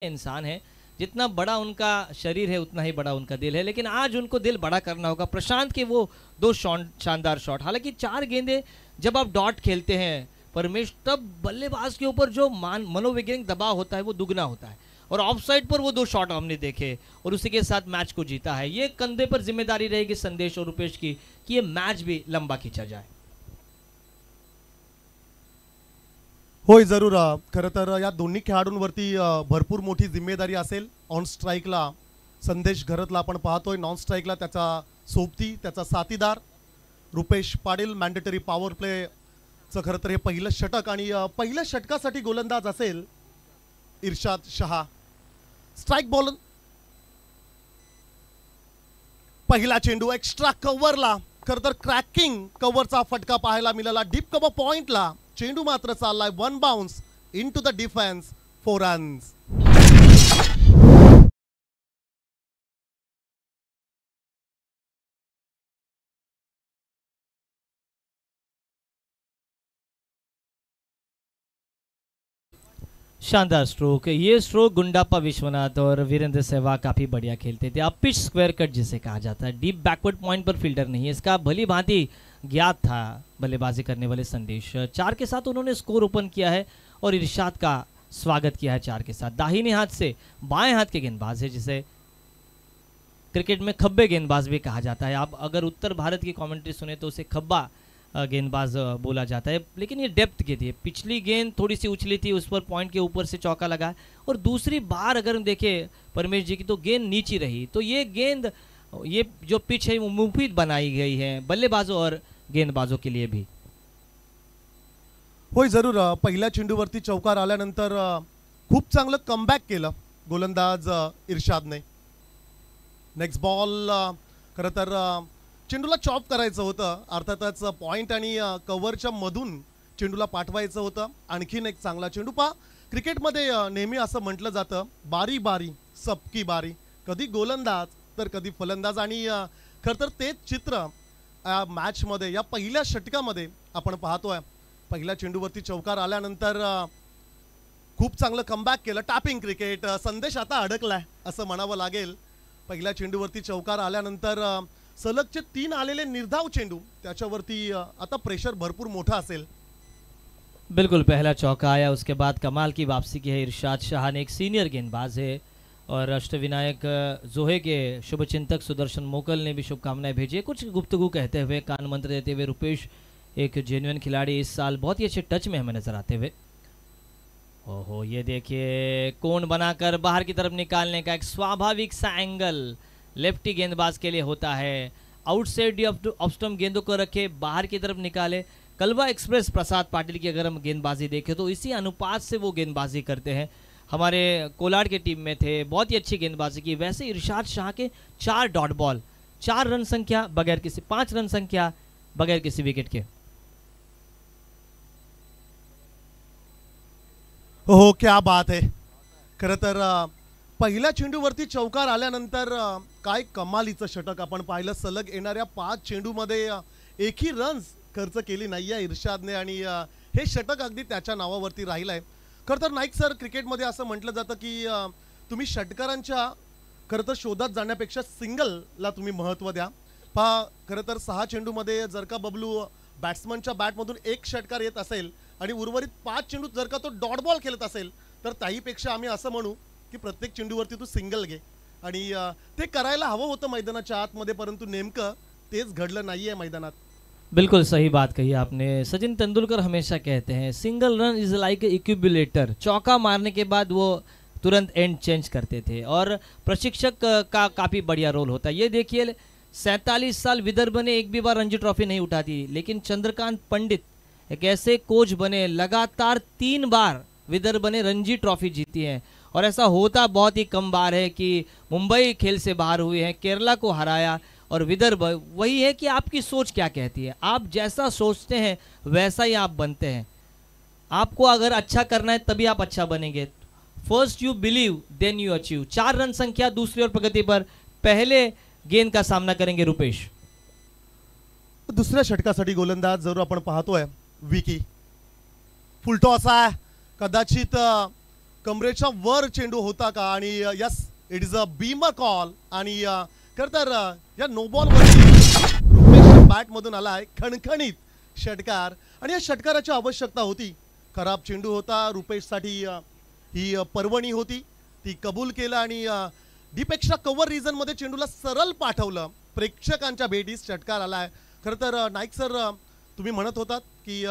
इंसान है, जितना बड़ा उनका शरीर है उतना ही बड़ा उनका दिल है, लेकिन आज उनको दिल बड़ा करना होगा। प्रशांत के वो दो शानदार शॉट, हालांकि 4 गेंदे जब आप डॉट खेलते हैं परमेश, तब बल्लेबाज के ऊपर जो मनोवैज्ञानिक दबाव होता है वो दुगना होता है। और ऑफ साइड पर वो 2 शॉट हमने देखे और उसी के साथ मैच को जीता है। ये कंधे पर जिम्मेदारी रहेगी संदेश और रुपेश की कि ये मैच भी लंबा खींचा जाए। होय, जरूर। खरं तर या दोन्ही खेळाडूंवरती भरपूर मोठी जिम्मेदारी असेल। ऑन स्ट्राईकला संदेश घरतला आपण पाहतोय, नॉन स्ट्राईकला त्याचा सोबती, त्याचा साथीदार रुपेश पाटील। मॅन्डेटरी पॉवर प्लेचं खरं तर हे पहिलं षटक आणि पहिल्या षटकासाठी गोलंदाज असेल इर्शाद शहा। स्ट्राईक बॉल, पहिला चेंडू एक्स्ट्रा कव्हरला, खरं तर क्रॅकिंग कव्हरचा फटका पाहायला मिळाला। डीप कव्हर पॉइंटला चेंडू मात्र चाललाय 1 bounce into the defence, 4 runs. शानदार स्ट्रोक। ये स्ट्रोक गुंडाप्पा विश्वनाथ और वीरेंद्र सहवाग काफ़ी बढ़िया खेलते थे। अब पिच स्क्वायर कट जिसे कहा जाता है, डीप बैकवर्ड पॉइंट पर फील्डर नहीं है, इसका भली भांति ज्ञात था बल्लेबाजी करने वाले संदेश। 4 के साथ उन्होंने स्कोर ओपन किया है और इरशाद का स्वागत किया है 4 के साथ। दाहिने हाथ से बाएं हाथ के गेंदबाज है, जिसे क्रिकेट में खब्बे गेंदबाज भी कहा जाता है। आप अगर उत्तर भारत की कमेंट्री सुने तो उसे खब्बा गेंदबाज बोला जाता है, लेकिन ये डेप्थ के थी। पिछली गेंद थोड़ी सी उछली थी, उस पर पॉइंट के ऊपर से चौका लगा, और दूसरी बार अगर हम देखें परमेश जी की तो गेंद नीची रही। तो ये गेंद, ये जो पिच है वो मुफीद बनाई गई है बल्लेबाजों और गेंदबाजों के लिए भी। होय, जरूर। पहिल्या चेंडूवरती चौकार आल्यानंतर खूप चांगलं कमबॅक केलं गोलंदाज इर्शादने। नेक्स्ट बॉल, खरं तर चेंडूला चॉप करायचं होतं, अर्थातच पॉइंट आणि कव्हरच्या मधून चेंडूला पाठवायचं होतं। आणखीन एक चांगला चेंडू। पहा, क्रिकेटमध्ये नेहमी असं म्हटलं जातं, बारी बारी सबकी बारी, कधी गोलंदाज तर कधी फलंदाज, आणि खरं तर तेच चित्र मॅचमध्ये या पहिल्या षटकामध्ये आपण पाहतोय। पहिल्या चेंडूवरती चौकार आल्यानंतर खूप चांगलं कमबॅक केलं। टॅपिंग क्रिकेट, संदेश आता अडकलाय असं म्हणावं लागेल। पहिल्या चेंडूवरती चौकार आल्यानंतर सलगचे 3 आलेले निर्धाव चेंडू, त्याच्यावरती आता प्रेशर भरपूर मोठा असेल। बिल्कुल, पहला चौका आया, उसके बाद कमाल की वापसी की है इरशाद शाह ने। एक सीनियर गेंदबाज है और अष्टविनायक जोहे के शुभचिंतक सुदर्शन मोकल ने भी शुभकामनाएं भेजी। कुछ गुफ्तगू कहते हुए, कान मंत्र देते हुए रुपेश एक जेन्युइन खिलाड़ी इस साल बहुत ही अच्छे टच में हमें नजर आते हुए। ओहो, ये देखिए कोण बनाकर बाहर की तरफ निकालने का एक स्वाभाविक सा एंगल लेफ्टी गेंदबाज के लिए होता है। आउटसाइड ऑफ स्टंप गेंदों को रखे, बाहर की तरफ निकाले। कलवा एक्सप्रेस प्रसाद पाटिल की अगर हम गेंदबाजी देखें तो इसी अनुपात से वो गेंदबाजी करते हैं। हमारे कोलाड के टीम में थे, बहुत ही अच्छी गेंदबाजी की। वैसे इरशाद शाह के 4 डॉट बॉल, 4 रन संख्या बगैर किसी, 5 रन संख्या बगैर किसी विकेट के। हो, क्या बात है। खरं तर पहिल्या चेंडूवरती चौकार आल्यानंतर काय कमालीचं षटक आपण पाहिलं। सलग येणाऱ्या 5 चेंडूमध्ये एकही रन्स खर्च केली नाहीये इर्शादने, आणि हे षटक अगदी त्याच्या नावावरती राहिलंय। खरं तर नाईक सर, क्रिकेटमध्ये असं म्हटलं जातं की तुम्ही षटकारांच्या खरं तर शोधात जाण्यापेक्षा सिंगलला तुम्ही महत्त्व द्या। पहा, खरं तर 6 चेंडूमध्ये जर का बबलू बॅट्समनच्या बॅटमधून 1 षटकार येत असेल आणि उर्वरित 5 चेंडू जर का तो डॉट बॉल खेळत असेल, तर त्याहीपेक्षा आम्ही असं म्हणू की प्रत्येक चेंडूवरती तू सिंगल घे, आणि ते करायला हवं होतं मैदानाच्या आतमध्ये, परंतु नेमकं तेच घडलं नाहीये मैदानात। बिल्कुल सही बात कही आपने। सचिन तेंदुलकर हमेशा कहते हैं सिंगल रन इज लाइक इक्विबुलेटर। चौका मारने के बाद वो तुरंत एंड चेंज करते थे, और प्रशिक्षक का काफ़ी बढ़िया रोल होता है। ये देखिए 47 साल विदर्भ ने एक भी बार रणजी ट्रॉफी नहीं उठाती, लेकिन चंद्रकांत पंडित एक ऐसे कोच बने, लगातार 3 बार विदर्भ ने रणजी ट्रॉफी जीती है। और ऐसा होता बहुत ही कम बार है कि मुंबई खेल से बाहर हुए हैं, केरला को हराया, और विदर्भ। वही है कि आपकी सोच क्या कहती है, आप जैसा सोचते हैं वैसा ही आप बनते हैं। आपको अगर अच्छा करना है तभी आप अच्छा बनेंगे। First you believe then you achieve. 4 run संख्या दूसरी और प्रगति पर पहले गेंद का सामना करेंगे रुपेश। दुसऱ्या षटकासाठी गोलंदाज जरूर आपण पाहतोय विकी। फुलटॉस आहे, कदाचित कमरेच्या वर चेंडू होता का आणि yes it is a Beamer call आणि खरं तर या नो बॉलवरती रुपेश बॅटमधून आला आहे खणखणीत षटकार आणि या षटकाराची आवश्यकता होती. खराब चेंडू होता रुपेशसाठी ही पर्वणी होती ती कबूल केलं आणि डीप एक्स्ट्रा कव्हर रिजनमध्ये चेंडूला सरळ पाठवलं. प्रेक्षकांच्या भेटीस षटकार आला आहे. खरं तर नाईक सर तुम्ही म्हणत होतात की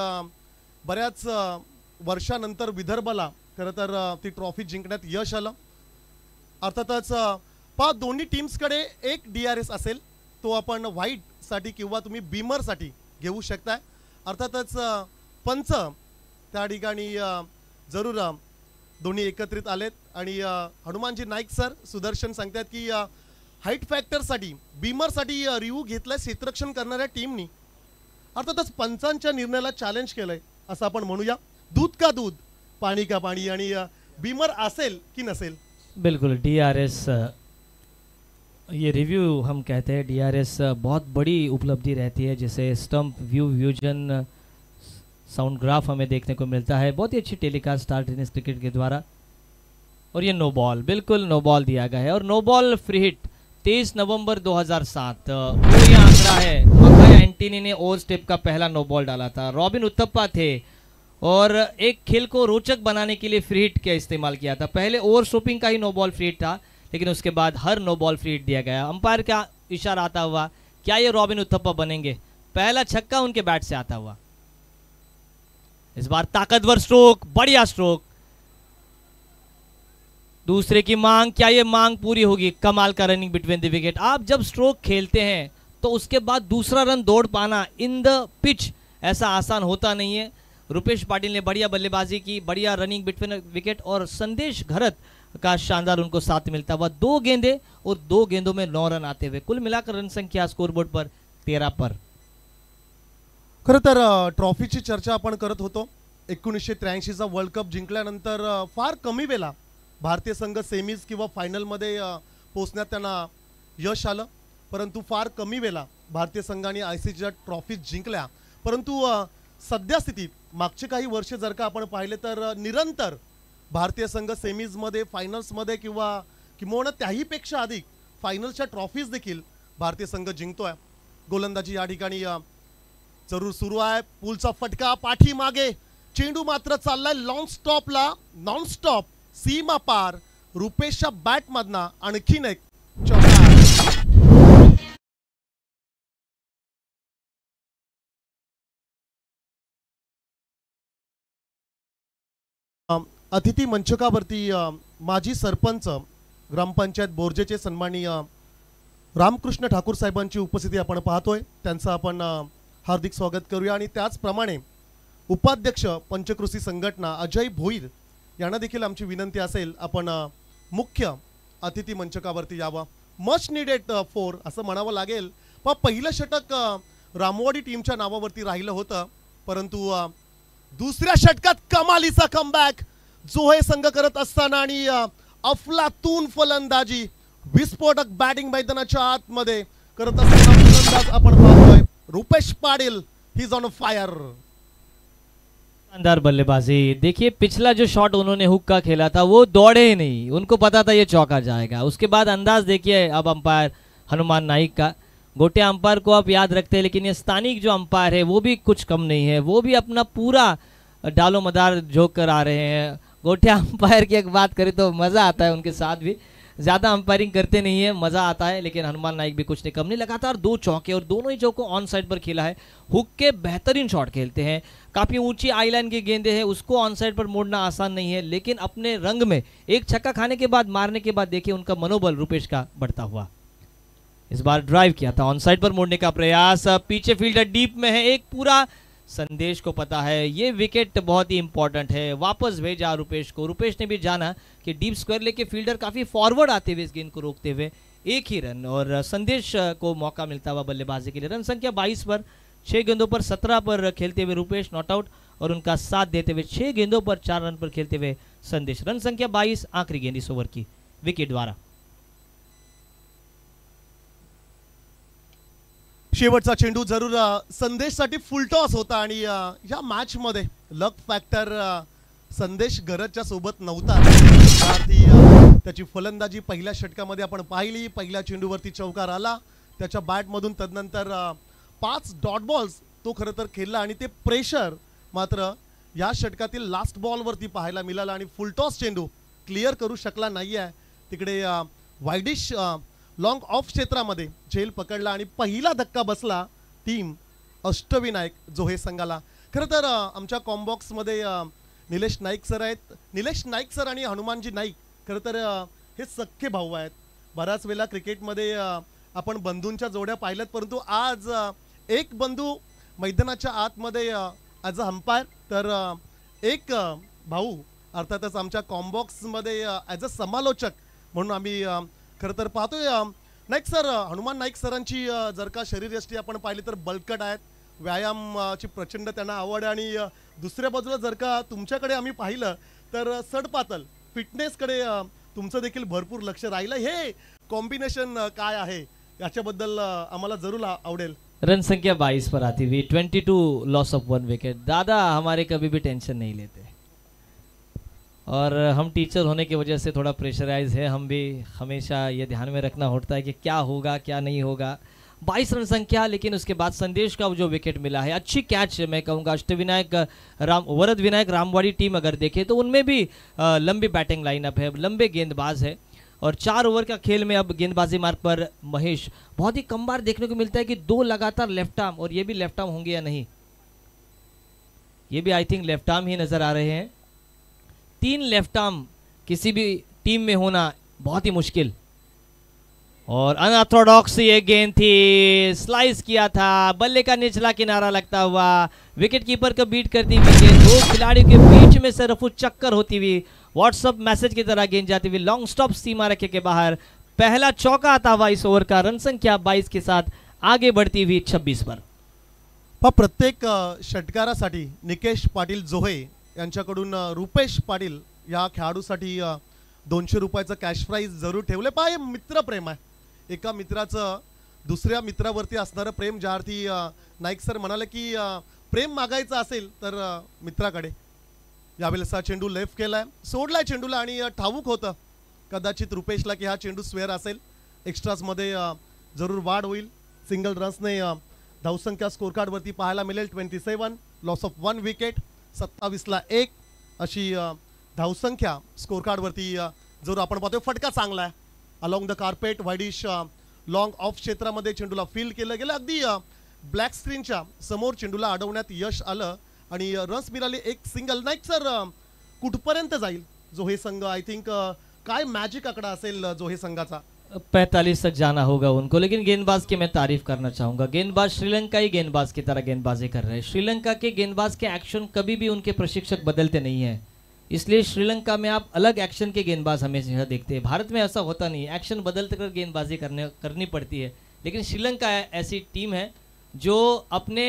बऱ्याच वर्षानंतर विदर्भाला खरं तर ती ट्रॉफी जिंकण्यात यश आलं. अर्थातच पहा दोन्ही टीम्सकडे एक DRS असेल तो आपण व्हाईटसाठी किंवा तुम्ही बीमरसाठी घेऊ शकताय. अर्थातच पंच त्या ठिकाणी जरूर दोन्ही एकत्रित आलेत आणि हनुमानजी नाईक सर सुदर्शन सांगतात की हाईट फॅक्टरसाठी बीमरसाठी रिव्ह्यू घेतलाय क्षेत्ररक्षण करणाऱ्या टीमनी. अर्थातच पंचांच्या निर्णयाला चॅलेंज केलंय असं आपण म्हणूया. दूध का दूध पानी का पानी आणि बीमर असेल की नसेल. बिल्कुल DRS ये रिव्यू हम कहते हैं DRS बहुत बड़ी उपलब्धि रहती है जिसे स्टंप व्यू व्यूजन साउंड ग्राफ हमें देखने को मिलता है. बहुत ही अच्छी टेलीकास्ट स्टार टेनिस क्रिकेट के द्वारा. और ये नो बॉल बिल्कुल नो बॉल दिया गया है और नो बॉल फ्री हिट 23 नवंबर 2007 वो ये आंकड़ा है. मकई एंटनी ने ओवर स्टेप का पहला नो बॉल डाला था. रॉबिन उत्तप्पा थे और एक खेल को रोचक बनाने के लिए फ्री हिट का इस्तेमाल किया था. पहले ओवर स्टोपिंग का ही नो बॉल फ्री हिट था लेकिन उसके बाद हर नो बॉल फ्री हिट दिया गया. अंपायर का इशारा आता हुआ क्या ये रॉबिन उत्तप्पा बनेंगे. पहला छक्का उनके बैट से आता हुआ. इस बार ताकतवर स्ट्रोक बढ़िया स्ट्रोक. दूसरे की मांग क्या ये मांग पूरी होगी. कमाल का रनिंग बिटवीन द विकेट. आप जब स्ट्रोक खेलते हैं तो उसके बाद दूसरा रन दौड़ पाना इन द पिच ऐसा आसान होता नहीं है. रुपेश पाटिल ने बढ़िया बल्लेबाजी की बढ़िया रनिंग बिटवीन विकेट और संदेश घरत का शानदार उनको साथ मिलता हुआ. 2 गेंदे और 2 गेंदों में 9 रन आते हुए कुल मिलाकर रन संख्या स्कोरबोर्ड पर 13 पर. खरं तर ट्रॉफीची चर्चा आपण करत होतो. 1983चा वर्ल्ड कप जिंकल्यानंतर फार कमी वेळा भारतीय संघ सेमीज किंवा फायनलमध्ये पोहोचण्यात त्यांना यश आलं. परंतु फार कमी वेळा भारतीय संघाने ICCच्या ट्रॉफीज जिंकल्या. परंतु सध्या स्थितीत मागचे काही वर्ष जर का आपण पाहिले तर निरंतर भारतीय संघ सेमीजमध्ये फायनल्समध्ये किंवा किंवा त्याहीपेक्षा अधिक फायनलच्या ट्रॉफीज देखील भारतीय संघ जिंकतोय. गोलंदाजी या ठिकाणी जरूर सुरू आहे. पुलचा फटका पाठीमागे चेंडू मात्र चाललाय नॉन स्टॉप सीमा पार. रुपेशच्या बॅटमधना आणखीन एक चौकार. अतिथी मंचकावरती माजी सरपंच ग्रामपंचायत बोर्जेचे सन्माननीय रामकृष्ण ठाकूर साहेबांची उपस्थिती आपण पाहतोय. त्यांचं आपण हार्दिक स्वागत करूया आणि त्याचप्रमाणे उपाध्यक्ष पंचकृषी संघटना अजय भोईर यांना देखील आमची विनंती असेल आपण मुख्य अतिथी मंचकावरती यावं. मच नीडेड फोर असं म्हणावं लागेल. पण पहिलं षटक रामवाडी टीमच्या नावावरती राहिलं होतं परंतु दुसऱ्या षटकात कमालीचा कमबॅक जोहे संघ करत असताना आणि अफलातून फलंदाजी विस्फोटक बॅटिंग मैदानाच्या आतमध्ये करत असताना फलंदाज आपण पाहतोय Rupesh Patil. He is on fire. शानदार बल्लेबाजी. देखिए पिछला जो शॉट उन्होंने हुक का खेला था वो दौड़े ही नहीं. उनको पता था ये चौका जाएगा. उसके बाद अंदाज देखिए अब अंपायर हनुमान नाइक का. गोटे अंपायर को आप याद रखते हैं लेकिन ये स्थानिक जो अंपायर है वो भी कुछ कम नहीं है. वो भी अपना पूरा डालो मदार झोंक कर आ रहे हैं. गोटे अंपायर की एक बात करें तो मज़ा आता है उनके साथ भी. ज़्यादा अंपायरिंग करते नहीं है मज़ा आता है लेकिन हनुमान नाइक भी कुछ नहीं कम नहीं. लगातार 2 चौके और दोनों ही चौकों ऑन साइड पर खेला है. हुक के बेहतरीन शॉट खेलते हैं. काफ़ी ऊंची आई लाइन की गेंदे हैं उसको ऑन साइड पर मोड़ना आसान नहीं है लेकिन अपने रंग में एक छक्का खाने के बाद मारने के बाद देखिए उनका मनोबल रुपेश का बढ़ता हुआ. इस बार ड्राइव किया था ऑन साइड पर मोड़ने का प्रयास. पीछे फील्डर डीप में है. एक पूरा संदेश को पता है ये विकेट बहुत ही इंपॉर्टेंट है. वापस भेजा रुपेश को. रुपेश ने भी जाना कि डीप स्क्वायर लेके फील्डर काफ़ी फॉरवर्ड आते हुए इस गेंद को रोकते हुए एक ही रन और संदेश को मौका मिलता हुआ बल्लेबाजी के लिए. रन संख्या 22 पर 6 गेंदों पर 17 पर खेलते हुए रुपेश नॉट आउट और उनका साथ देते हुए 6 गेंदों पर 4 रन पर खेलते हुए संदेश. रन संख्या 22 आखिरी गेंद इस ओवर की विकेट द्वारा. शेवटचा चेंडू जरूर संदेशसाठी फुल टॉस होता आणि या मॅच मध्ये लक फॅक्टर संदेश गरजच्या सोबत नव्हता. त्याची त्याची फलंदाजी पहिल्या षटकामध्ये आपण पाहिली. पहिल्या चेंडूवरती चौकार आला त्याच्या बॅटमधून. तदनंतर 5 डॉट बॉल्स तो खरं तर खेळला आणि ते प्रेशर मात्र या षटकातील लास्ट बॉलवरती पाहायला मिळालं आणि फुलटॉस चेंडू क्लिअर करू शकला नाही आहे. तिकडे वायडिश लॉंग ऑफ क्षेत्रामध्ये झेल पकडला आणि पहिला धक्का बसला टीम अष्टविनायक जोहे संघाला. खरं तर आमच्या कॉम्बॉक्समध्ये निलेश नाईक सर आहेत. निलेश नाईक सर आणि हनुमानजी नाईक खरं तर हे सख्खे भाऊ आहेत. बऱ्याच वेळा क्रिकेटमध्ये आपण बंधूंच्या जोड्या पाहिल्यात, परंतु आज एक बंधू मैदानाच्या आतमध्ये ॲज अ अंपायर, तर एक भाऊ अर्थातच आमच्या कॉम्बॉक्समध्ये ॲज अ समालोचक म्हणून आम्ही खरं तर पाहतोय. नाईक सर, हनुमान नाईक सरांची जर का शरीरयष्टी आपण पाहिली तर बळकट आहेत. व्यायामाची प्रचंड त्यांना आवड आहे आणि दुसऱ्या बाजूला जर का तुमच्याकडे आम्ही पाहिलं तर सडपातल फिटनेसकडे तुमचं देखील भरपूर लक्ष राहिलं. हे कॉम्बिनेशन काय आहे याच्याबद्दल आम्हाला जरूर आवडेल. रन संख्या 22 पर आती हुई, 22 लॉस ऑफ 1 विकेट. दादा हमारे कभी भी टेंशन नहीं लेते और हम टीचर होने की वजह से थोड़ा प्रेशराइज है. हम भी हमेशा ये ध्यान में रखना होता है कि क्या होगा क्या नहीं होगा. 22 रन संख्या, लेकिन उसके बाद संदेश का जो विकेट मिला है, अच्छी कैच मैं कहूँगा. अष्टविनायक वरद विनायक रामवाड़ी टीम अगर देखें तो उनमें भी लंबी बैटिंग लाइनअप है, लंबे गेंदबाज है और 4 ओवर का खेल में अब गेंदबाजी मार्ग पर महेश. बहुत ही कम बार देखने को मिलता है कि 2 लगातार लेफ्ट आर्म, और ये भी लेफ्ट आर्म होंगे या नहीं, ये भी आई थिंक लेफ्ट आर्म ही नजर आ रहे हैं. 3 लेफ्ट आर्म किसी भी टीम में होना बहुत ही मुश्किल. और अनऑर्थोडॉक्स ये गेंद थी, स्लाइस किया था, बल्ले का निचला किनारा लगता हुआ, विकेट कीपर को बीट करती हुई गेंद, 2 खिलाड़ियों के बीच में से रफू चक्कर होती हुई, व्हाट्सएप मैसेज की तरह गेंद जाती हुई लॉन्ग स्टॉप सीमा रेखे के बाहर. पहला चौका आता हुआ इस ओवर का. रन संख्या 22 के साथ आगे बढ़ती हुई 26 पर. प्रत्येक षटकारासाठी निकेश पाटील जोहे यांच्याकडून रुपेश पाटील या खेळाडूसाठी 200 रुपयाचं कॅश प्राइज जरूर ठेवले. हे मित्रप्रेम आहे. एका मित्राचं दुसऱ्या मित्रावरती असणारं प्रेम. ज्या अर्थी नाईक सर म्हणाले की प्रेम मागायचं असेल तर मित्राकडे. यावेळेस चेंडू लेफ्ट केलाय, सोडलाय चेंडूला आणि ठाऊक होतं कदाचित रुपेशला की हा चेंडू स्क्वेअर असेल. एक्स्ट्राजमध्ये जरूर वाढ होईल. सिंगल रन्सने धावसंख्या स्कोर कार्डवरती पाहायला मिळेल 27, लॉस ऑफ 1 विकेट. 27ला 1 अशी धावसंख्या स्कोर कार्डवरती जरूर आपण पाहतोय. फटका चांगला आहे along the carpet. Wide-ish long of क्षेत्रामध्ये चेंडूला फील्ड केलं गेलं. अगदी ब्लॅक स्क्रीनच्या समोर चेंडूला अडवण्यात यश आलं आणि रन्स मिळाले. एक सिंगल. नाईक सर, कुठपर्यंत जाईल जोहे संघ? आय थिंक काय मॅजिक आकडा असेल जोहे संघाचा? 45 तक जाना होगा उनको. लेकिन गेंदबाज की मैं तारीफ करना चाहूँगा. गेंदबाज श्रीलंकाई गेंदबाज की तरह गेंदबाजी कर रहे हैं. श्रीलंका के गेंदबाज के एक्शन कभी भी उनके प्रशिक्षक बदलते नहीं हैं, इसलिए श्रीलंका में आप अलग एक्शन के गेंदबाज हमेशा देखते हैं. भारत में ऐसा होता नहीं, एक्शन बदलते कर गेंदबाजी करनी पड़ती है. लेकिन श्रीलंका ऐसी टीम है जो अपने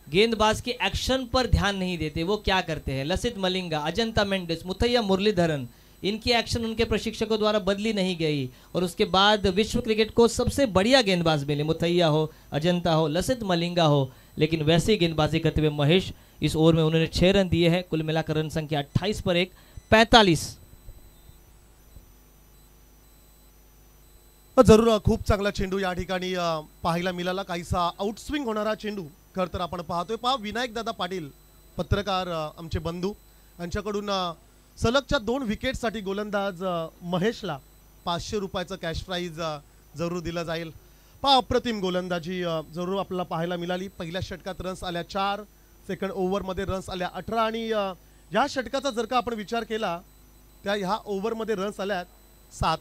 गेंदबाज के एक्शन पर ध्यान नहीं देते. वो क्या करते हैं, लसित मलिंगा, अजंता मेंडिस, मुथैया मुरलीधरन, इनकी एक्शन उनके प्रशिक्षकों द्वारा बदली नहीं गई और उसके बाद विश्व क्रिकेट को सबसे बढ़िया गेंदबाज मिले, मुथैया हो, अजंता हो, लसित मलिंगा हो. लेकिन वैसे ही गेंदबाजी करते हुए महेश इस ओवर में उन्होंने 6 रन दिए हैं. कुल मिलाकर रन संख्या 28 पर 1, 45. जरूर खूप चांगला चेंडू या ठिकाणी पाहायला मिळाला. काहीसा आउटस्विंग होणारा चेंडू खरं तर आपण पाहतोय. विनायक दादा पाटील पत्रकार आमचे बंधू यांच्याकडून सलगच्या 2 विकेटसाठी गोलंदाज महेशला 500 रुपयाचं कॅश प्राइज जरूर दिलं जाईल. अप्रतिम गोलंदाजी जरूर आपल्याला पाहायला मिळाली. पहिल्या षटकात रन्स आल्या 4, सेकंड ओव्हरमध्ये रन्स आल्या 18 आणि या षटकाचा जर का आपण विचार केला त्या ह्या ओव्हरमध्ये रन्स आल्यात 7.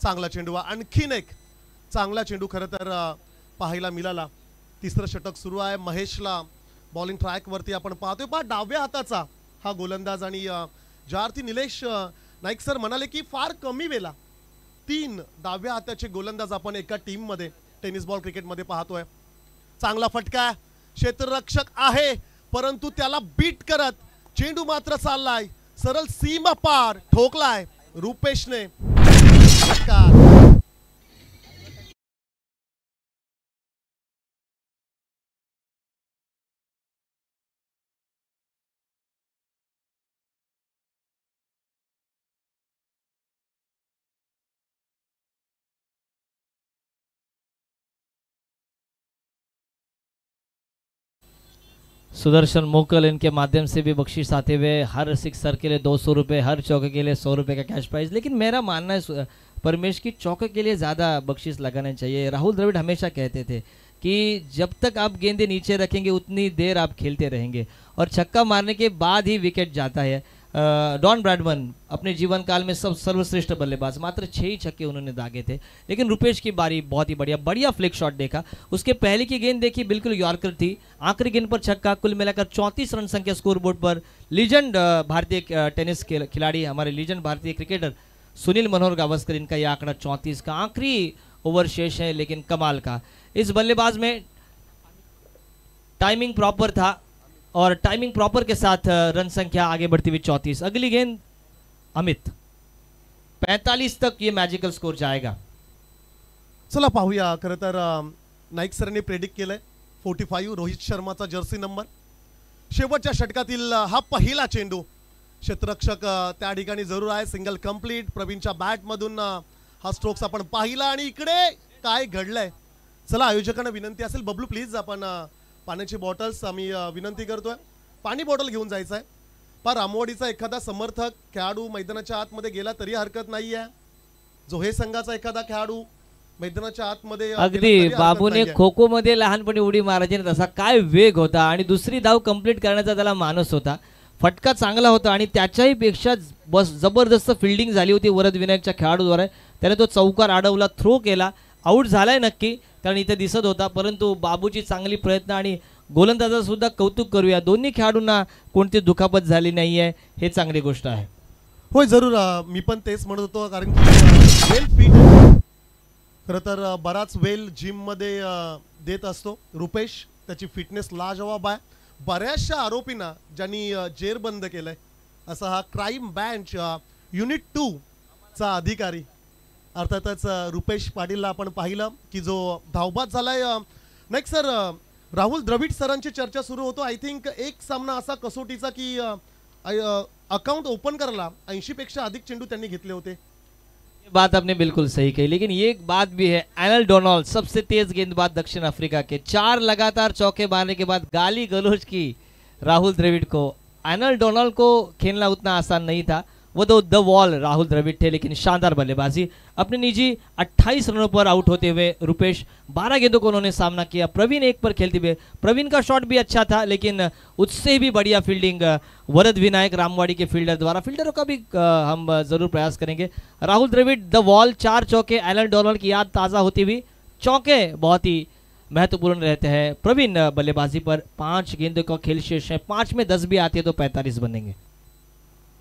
चांगला चेंडू. आणखीन एक चांगला चेंडू खरं तर पाहायला मिळाला. तिसरं षटक सुरू आहे. महेशला बॉलिंग ट्रॅकवरती आपण पाहतोय. डाव्या हाताचा हा गोलंदाज आणि ज्या अर्थी निलेश नाईक सर म्हणाले की फार कमी वेळा 3 डाव्या हाताचे गोलंदाज आपण एका टीममध्ये टेनिस बॉल क्रिकेटमध्ये पाहतोय. चांगला फटका. क्षेत्ररक्षक आहे परंतु त्याला बीट करत चेंडू मात्र चाललाय सरळ सीमा पार. ठोकलाय रुपेशने. फटका. सुदर्शन मोकल इनके माध्यम से भी बख्शीश आते हुए, हर सिक्सर के लिए 200 रुपये, हर चौके के लिए 100 रुपये का कैश प्राइज। लेकिन मेरा मानना है परमेश की चौके के लिए ज़्यादा बख्शीश लगाना चाहिए। राहुल द्रविड़ हमेशा कहते थे कि जब तक आप गेंदें नीचे रखेंगे उतनी देर आप खेलते रहेंगे, और छक्का मारने के बाद ही विकेट जाता है। डॉन ब्रैडमन अपने जीवन काल में सब सर्वश्रेष्ठ बल्लेबाज, मात्र 6 ही छक्के उन्होंने दागे थे। लेकिन रुपेश की बारी बहुत ही बढ़िया फ्लिक शॉट देखा। उसके पहले की गेंद देखी, बिल्कुल यॉर्कर थी, आखिरी गेंद पर छक्का। कुल मिलाकर 34 रन संख्या स्कोर बोर्ड पर। लीजेंड भारतीय टेनिस खिलाड़ी, हमारे लीजेंड भारतीय क्रिकेटर सुनील मनोहर गावस्कर, इनका यह आंकड़ा 34 का आखिरी ओवर शेष है, लेकिन कमाल का। इस बल्लेबाज में टाइमिंग प्रॉपर था और टाइमिंग प्रॉपर के साथ रन संख्या आगे बढ़ती हुई 34। अगली गेंद अमित, 45 तक ये मैजिकल स्कोर जाएगा। चला पाहूया। खरं तर नाईक सरांनी प्रेडिक्ट केलंय 45 रोहित शर्माचा जर्सी नंबर। शेवटच्या षटकातील हा पहिला चेंडू, क्षेत्ररक्षक त्या ठिकाणी जरूर आहे। सिंगल कंप्लीट प्रवीणच्या बॅटमधून हा स्ट्रोक्स आपण पाहिला, आणि इकडे काय घडलंय। चला आयोजकांना विनंती असेल, बबलू प्लीज आपण पाण्याची बॉटल्स आम्ही विनंती करतोय, पाणी बॉटल घेऊन जायचं आहे। पर रामवाडीचा एखादा समर्थक खेळाडू मैदानाच्या आतमध्ये गेला तरी हरकत नाही आहे। जोहे संघाचा एखादा खेळाडू मैदानाच्या आतमध्ये अगदी बाबूने खो खो मध्ये लहानपणी उडी मारायची ना, तसा काय वेग होता आणि दुसरी धाव कंप्लीट करण्याचा त्याला मानस होता। फटका चांगला होता आणि त्याच्याही पेक्षा जबरदस्त फिल्डिंग झाली होती वरद विनायकच्या खेळाडूद्वारे। त्याने तो चौकार अडवला, थ्रो केला, आउट झालाय नक्की, कारण इथे दिसत होता। परंतु बाबूची चांगली प्रयत्न आणि गोलंदाजाचं सुद्धा कौतुक करूया, दोन्ही खेळाडूंना कोणती दुखापत झाली नाहीये, हे चांगली गोष्ट आहे। होय जरूर, मी पण तेच म्हणत होतो, कारण वेल फिट खरं तर बराच वेल जिम मध्ये देत असतो रुपेश, त्याची फिटनेस लाजवाब आहे। बऱ्याचशा आरोपींना ज्यांनी जेरबंद केलंय, असा हा क्राईम ब्रँच युनिट 2 चा अधिकारी अर्थातच रुपेश पाटीलला आपण पाहिलं की जो धावबाद झालाय। नेक्स्ट सर, राहुल द्रविड सरांची चर्चा सुरू होतो। आय थिंक एक सामना असा कसोटीचा की अकाउंट ओपन करायला 80 पेक्षा अधिक चेंडू त्यांनी घेतले होते। बात आपने बिल्कुल सही कही, लेकिन ये एक बात भी है, एनल डोनाल्ड सबसे तेज गेंदबाज दक्षिण अफ्रीका के, 4 लगातार चौके मारने के बाद गाली गलौज की राहुल द्रविड़ को। एनल डोनाल्ड को खेलना उतना आसान नहीं था, वो तो द वॉल राहुल द्रविड़ थे, लेकिन शानदार बल्लेबाजी। अपने निजी 28 रनों पर आउट होते हुए रुपेश 12 गेंदों को उन्होंने सामना किया। प्रवीण 1 पर खेलते हुए, प्रवीण का शॉट भी अच्छा था, लेकिन उससे भी बढ़िया फील्डिंग वरद विनायक रामवाड़ी के फील्डर द्वारा। फील्डरों का भी हम जरूर प्रयास करेंगे। राहुल द्रविड़ द वॉल, 4 चौके, एलन डोनाल्ड की याद ताज़ा होती हुई। चौके बहुत ही महत्वपूर्ण रहते हैं। प्रवीण बल्लेबाजी पर 5 गेंदों का खेल शेष है, 5 में 10 भी आती है तो 45 बनेंगे।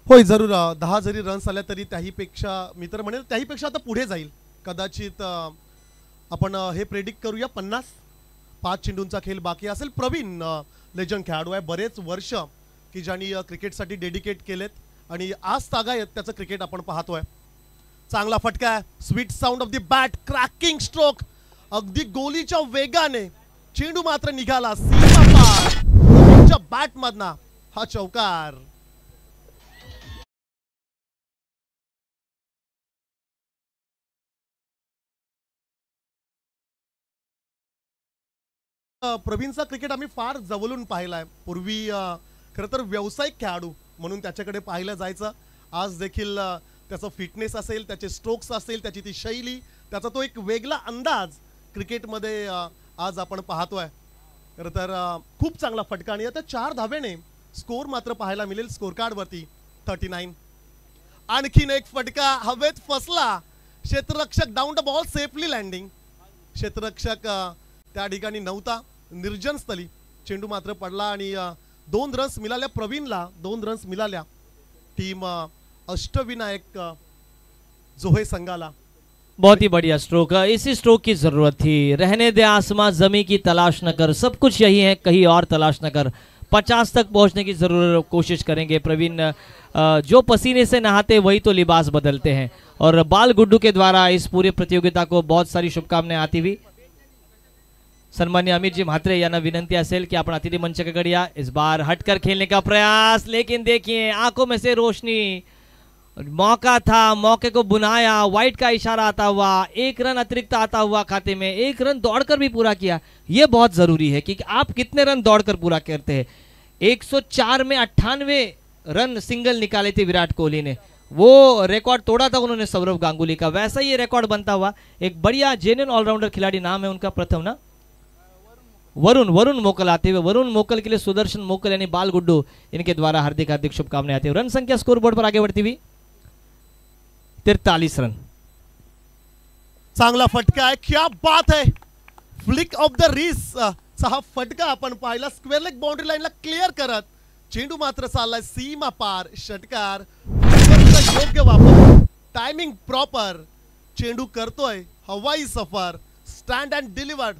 होय जरूर, 10 जरी रन्स आल्या तरी त्याहीपेक्षा मी तर म्हणेल त्याहीपेक्षा आता पुढे जाईल कदाचित। आपण हे प्रेडिक्ट करूया 50। 5 चेंडूंचा खेळ बाकी असेल। प्रवीण लेजंड खेळाडू आहे, बरेच वर्ष की ज्यांनी क्रिकेटसाठी डेडिकेट केलेत आणि आज तागायत त्याचं क्रिकेट आपण पाहतोय। चांगला फटका आहे, sweet sound of the bat, cracking stroke, अगदी गोलीच्या वेगाने चेंडू मात्र निघाला सीमा पार, प्रवीणच्या बॅटमधना हा चौकार। प्रवीणचा क्रिकेट आम्ही फार जवळून पाहिलाय। पूर्वी खरं तर व्यावसायिक खेळाडू म्हणून त्याच्याकडे पाहिलं जायचं। आज देखील त्याचा फिटनेस असेल, त्याचे स्ट्रोक्स असेल, त्याची ती शैली, त्याचा तो एक वेगळा अंदाज क्रिकेटमध्ये आज आपण पाहतोय। खरं तर खूप चांगला फटका, आणि आता 4 धावेने स्कोर मात्र पाहायला मिळेल स्कोर कार्डवरती 39। आणखीन एक फटका हवेत फसला, क्षेत्ररक्षक down the ball safely landing, क्षेत्ररक्षक त्या ठिकाणी नव्हता, निर्जन स्थली चेंडू मात्र पडला आणि 2 रन्स मिळाल्या प्रवीणला, 2 रन्स मिळाल्या टीम अष्टविनायक जोहे संघाला। बहुत ही बढ़िया स्ट्रोक, इसी स्ट्रोक की जरूरत थी। रहने दे आसमां जमी की तलाश न कर, सब कुछ यही है, कहीं और तलाश न कर। 50 तक पहुंचने की जरूर कोशिश करेंगे प्रवीण। जो पसीने से नहाते वही तो लिबास बदलते हैं, और बाल गुड्डू के द्वारा इस पूरी प्रतियोगिता को बहुत सारी शुभकामनाएं आती हुई। सन्मान्य अमित जी म्हात्रे यांना विनंती असेल कि आपण अतिथि मंचकडे या। इस बार हटकर खेलने का प्रयास, लेकिन देखिए आंखों में से रोशनी, मौका था, मौके को बुनाया, वाइट का इशारा आता हुआ, 1 रन अतिरिक्त आता हुआ खाते में, 1 रन दौड़कर भी पूरा किया। यह बहुत जरूरी है कि आप कितने रन दौड़कर पूरा करते हैं। 104 में 98 रन सिंगल निकाले थे विराट कोहली ने, वो रिकॉर्ड तोड़ा था उन्होंने सौरव गांगुली का, वैसा ही रिकॉर्ड बनता हुआ एक बढ़िया जेन्युइन ऑलराउंडर खिलाड़ी, नाम है उनका प्रथम ना, वरुण मोकल आते हुए, वरुण मोकल के लिए सुदर्शन मोकल यानी बाल गुड्डू इनके द्वारा हार्दिक हार्दिक शुभकामनाएं आती है। रन संख्या स्कोर बोर्ड पर आगे बढ़ती हुई 43 रन। चांगला फटका आहे, क्या बात है, फ्लिक ऑफ द रिस्ट चा हा फटका आपण पाहिला, स्क्वेअर लेग बाउंड्री लाईनला क्लिअर करत, चेंडू मात्र चाललाय सीमा पार, षटकार योग्य वापर, टायमिंग प्रॉपर, चेंडू करतोय हवाई सफर, स्टँड अँड डिलिव्हर्ड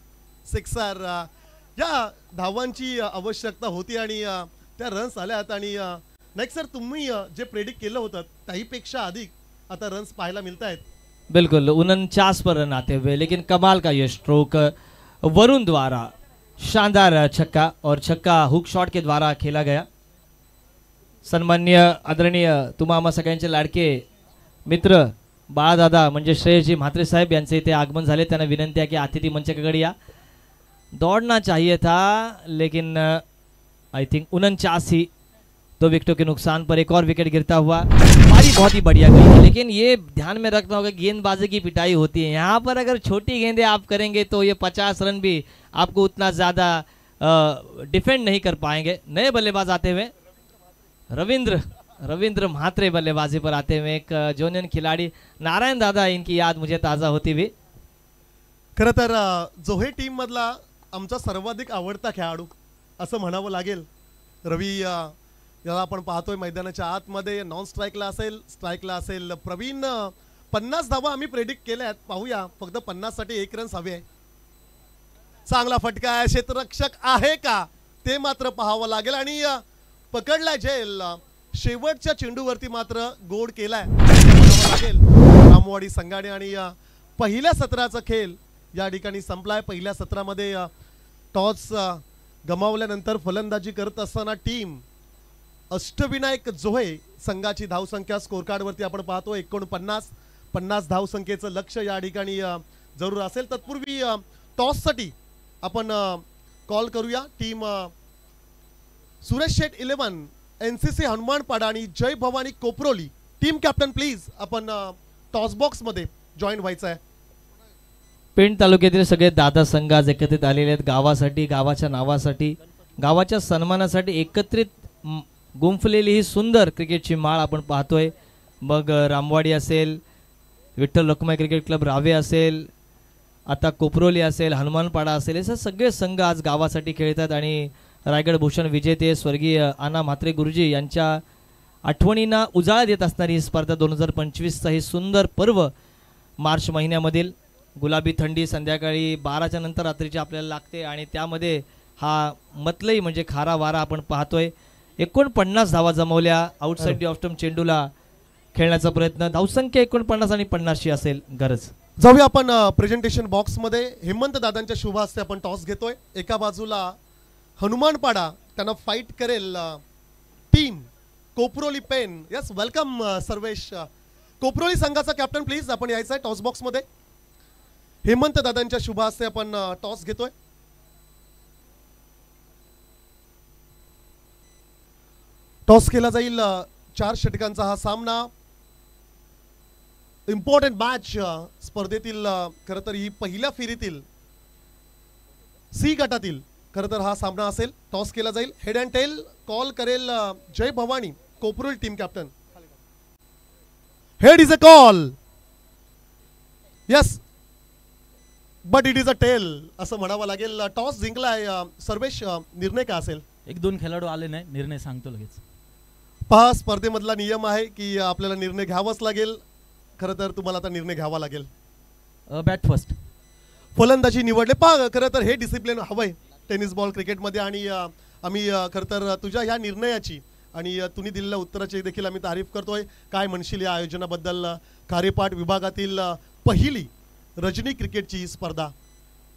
सिक्सर। या धावांची आवश्यकता होती आणि त्या रन्स आल्यात आणि नेक्स्ट सर तुम्ही जे प्रेडिक्ट केलं होतं त्याहीपेक्षा अधिक आता रन्स पाहायला मिळत आहेत। बिल्कुल 49 पर रन आते हुए, लेकिन कमाल का ये स्ट्रोक वरुण द्वारा, शानदार छक्का, और छक्का हुक शॉट के द्वारा खेला गया। सन्मान्य आदरणीय तुम्हा आम्हा सगळ्यांचे लाडके मित्र बाळादादा म्हणजे श्रेयसजी म्हात्रे साहेब यांचे इथे आगमन झाले, त्यांना विनंती आहे की अतिथि मंचाकडे या। दौड़ना चाहिए था लेकिन आई थिंक 49 ही, 2 विकेटों के नुकसान पर एक और विकेट गिरता हुआ। पारी बहुत ही बढ़िया गई है, लेकिन ये ध्यान में रखना होगा गेंदबाजी की पिटाई होती है, यहाँ पर अगर छोटी गेंदें आप करेंगे तो ये 50 रन भी आपको उतना ज़्यादा डिफेंड नहीं कर पाएंगे। नए बल्लेबाज आते हुए रविंद्र म्हात्रे बल्लेबाजी पर आते हुए, एक जोनियन खिलाड़ी नारायण दादा इनकी याद मुझे ताज़ा होती हुई। खरं तर जोहे टीम मधला आमचा सर्वाधिक आवडता खेळाडू असं म्हणावं लागेल। रवी याला आपण पाहतोय मैदानाच्या आतमध्ये, नॉन स्ट्राईकला असेल, स्ट्राईकला असेल। प्रवीण 50 धावा आम्ही प्रेडिक्ट केल्यात, पाहूया फक्त 50 साठी 1 रन हवे आहे। चांगला फटका आहे, क्षेत्ररक्षक आहे का ते मात्र पाहावं लागेल आणि पकडलाय झेल, शेवटच्या चेंडूवरती मात्र गोड केलाय लागेल रामवाडी संघाने आणि पहिल्या सत्राचा खेळ या ठिकाणी संपलाय। पहिल्या सत्रामध्ये टॉस गमावल्यानंतर फलंदाजी करत असताना टीम अष्टविनायक जोहे संघाची धावसंख्या स्कोर कार्ड वरती आपण पाहतो 49 धावसंख्येचं लक्ष्य या ठिकाणी जरूर असेल। तत्पूर्वी टॉस साठी आपण कॉल करूया टीम सुरेश शेठ 11 एनसीसी हनुमानपाडा आणि जय Bhavani Koproli team captain please आपण टॉस बॉक्स मध्ये जॉईन व्हायचं आहे। पेण तालुक्यातील सगळे दादा संघ आज एकत्रित आलेले आहेत, गावासाठी, गावाच्या नावासाठी, गावाच्या सन्मानासाठी एकत्रित गुंफलेली ही सुंदर क्रिकेटची माळ आपण पाहतोय। मग रामवाडी असेल, विठ्ठल रखुमाई क्रिकेट क्लब रावे असेल, आता कोपरोली असेल, हनुमानपाडा असेल, असे सगळे संघ आज गावासाठी खेळतात आणि रायगड भूषण विजेते स्वर्गीय आना म्हात्रे गुरुजी यांच्या आठवणींना उजाळा देत असणारी ही स्पर्धा 2025चा ही सुंदर पर्व मार्च महिन्यामधील गुलाबी थंडी संध्याकाळी 12च्या नंतर रात्रीची आपल्याला लागते आणि त्यामध्ये हा मतलई म्हणजे खारा वारा आपण पाहतोय। 49 धावा जमवल्या, आउटसाइड दी ऑफ स्टंप चेंडूला खेळण्याचा प्रयत्न, धावसंख्या 49 आणि 50 ची असेल गरज। जाऊया आपण प्रेझेंटेशन बॉक्स मध्ये, हेमंत दादांच्या शुभ हस्ते आपण टॉस घेतोय। एका बाजूला हनुमानपाडा त्यांना फाईट करेल team Koproli Pen. Yes welcome Sarvesh, Koproli संघाचा कॅप्टन प्लीज आपण यायचं आहे टॉस बॉक्स मध्ये। हेमंत दादांच्या शुभ हस्ते आपण टॉस घेतोय। टॉस केला जाईल, 4 षटकांचा हा सामना, इम्पॉर्टंट मॅच स्पर्धेतील खरं तर ही पहिल्या फेरीतील सी गटातील खरं तर हा सामना असेल। टॉस केला जाईल, हेड अँड टेल कॉल करेल Jai Bhavani Koproli team captain. Head is a call, yes but it is a tail असं म्हणावं लागेल। टॉस जिंकलाय सर्वेश, निर्णय काय असेल? 1-2 खेळाडू आले नाही, निर्णय सांगतो लगेच। पहा स्पर्धेमधला नियम आहे की आपल्याला निर्णय घ्यावाच लागेल, खरं तर तुम्हाला आता निर्णय घ्यावा लागेल। बॅट फर्स्ट फलंदाजी निवडले, पहा खरं तर हे डिसिप्लिन हवंय टेनिस बॉल क्रिकेटमध्ये आणि आम्ही खरं तर तुझ्या ह्या निर्णयाची आणि तुम्ही दिलेल्या उत्तराची देखील आम्ही तारीफ करतोय। काय म्हणशील या आयोजनाबद्दल? कार्यपाठ विभागातील पहिली रजनी क्रिकेटची स्पर्धा,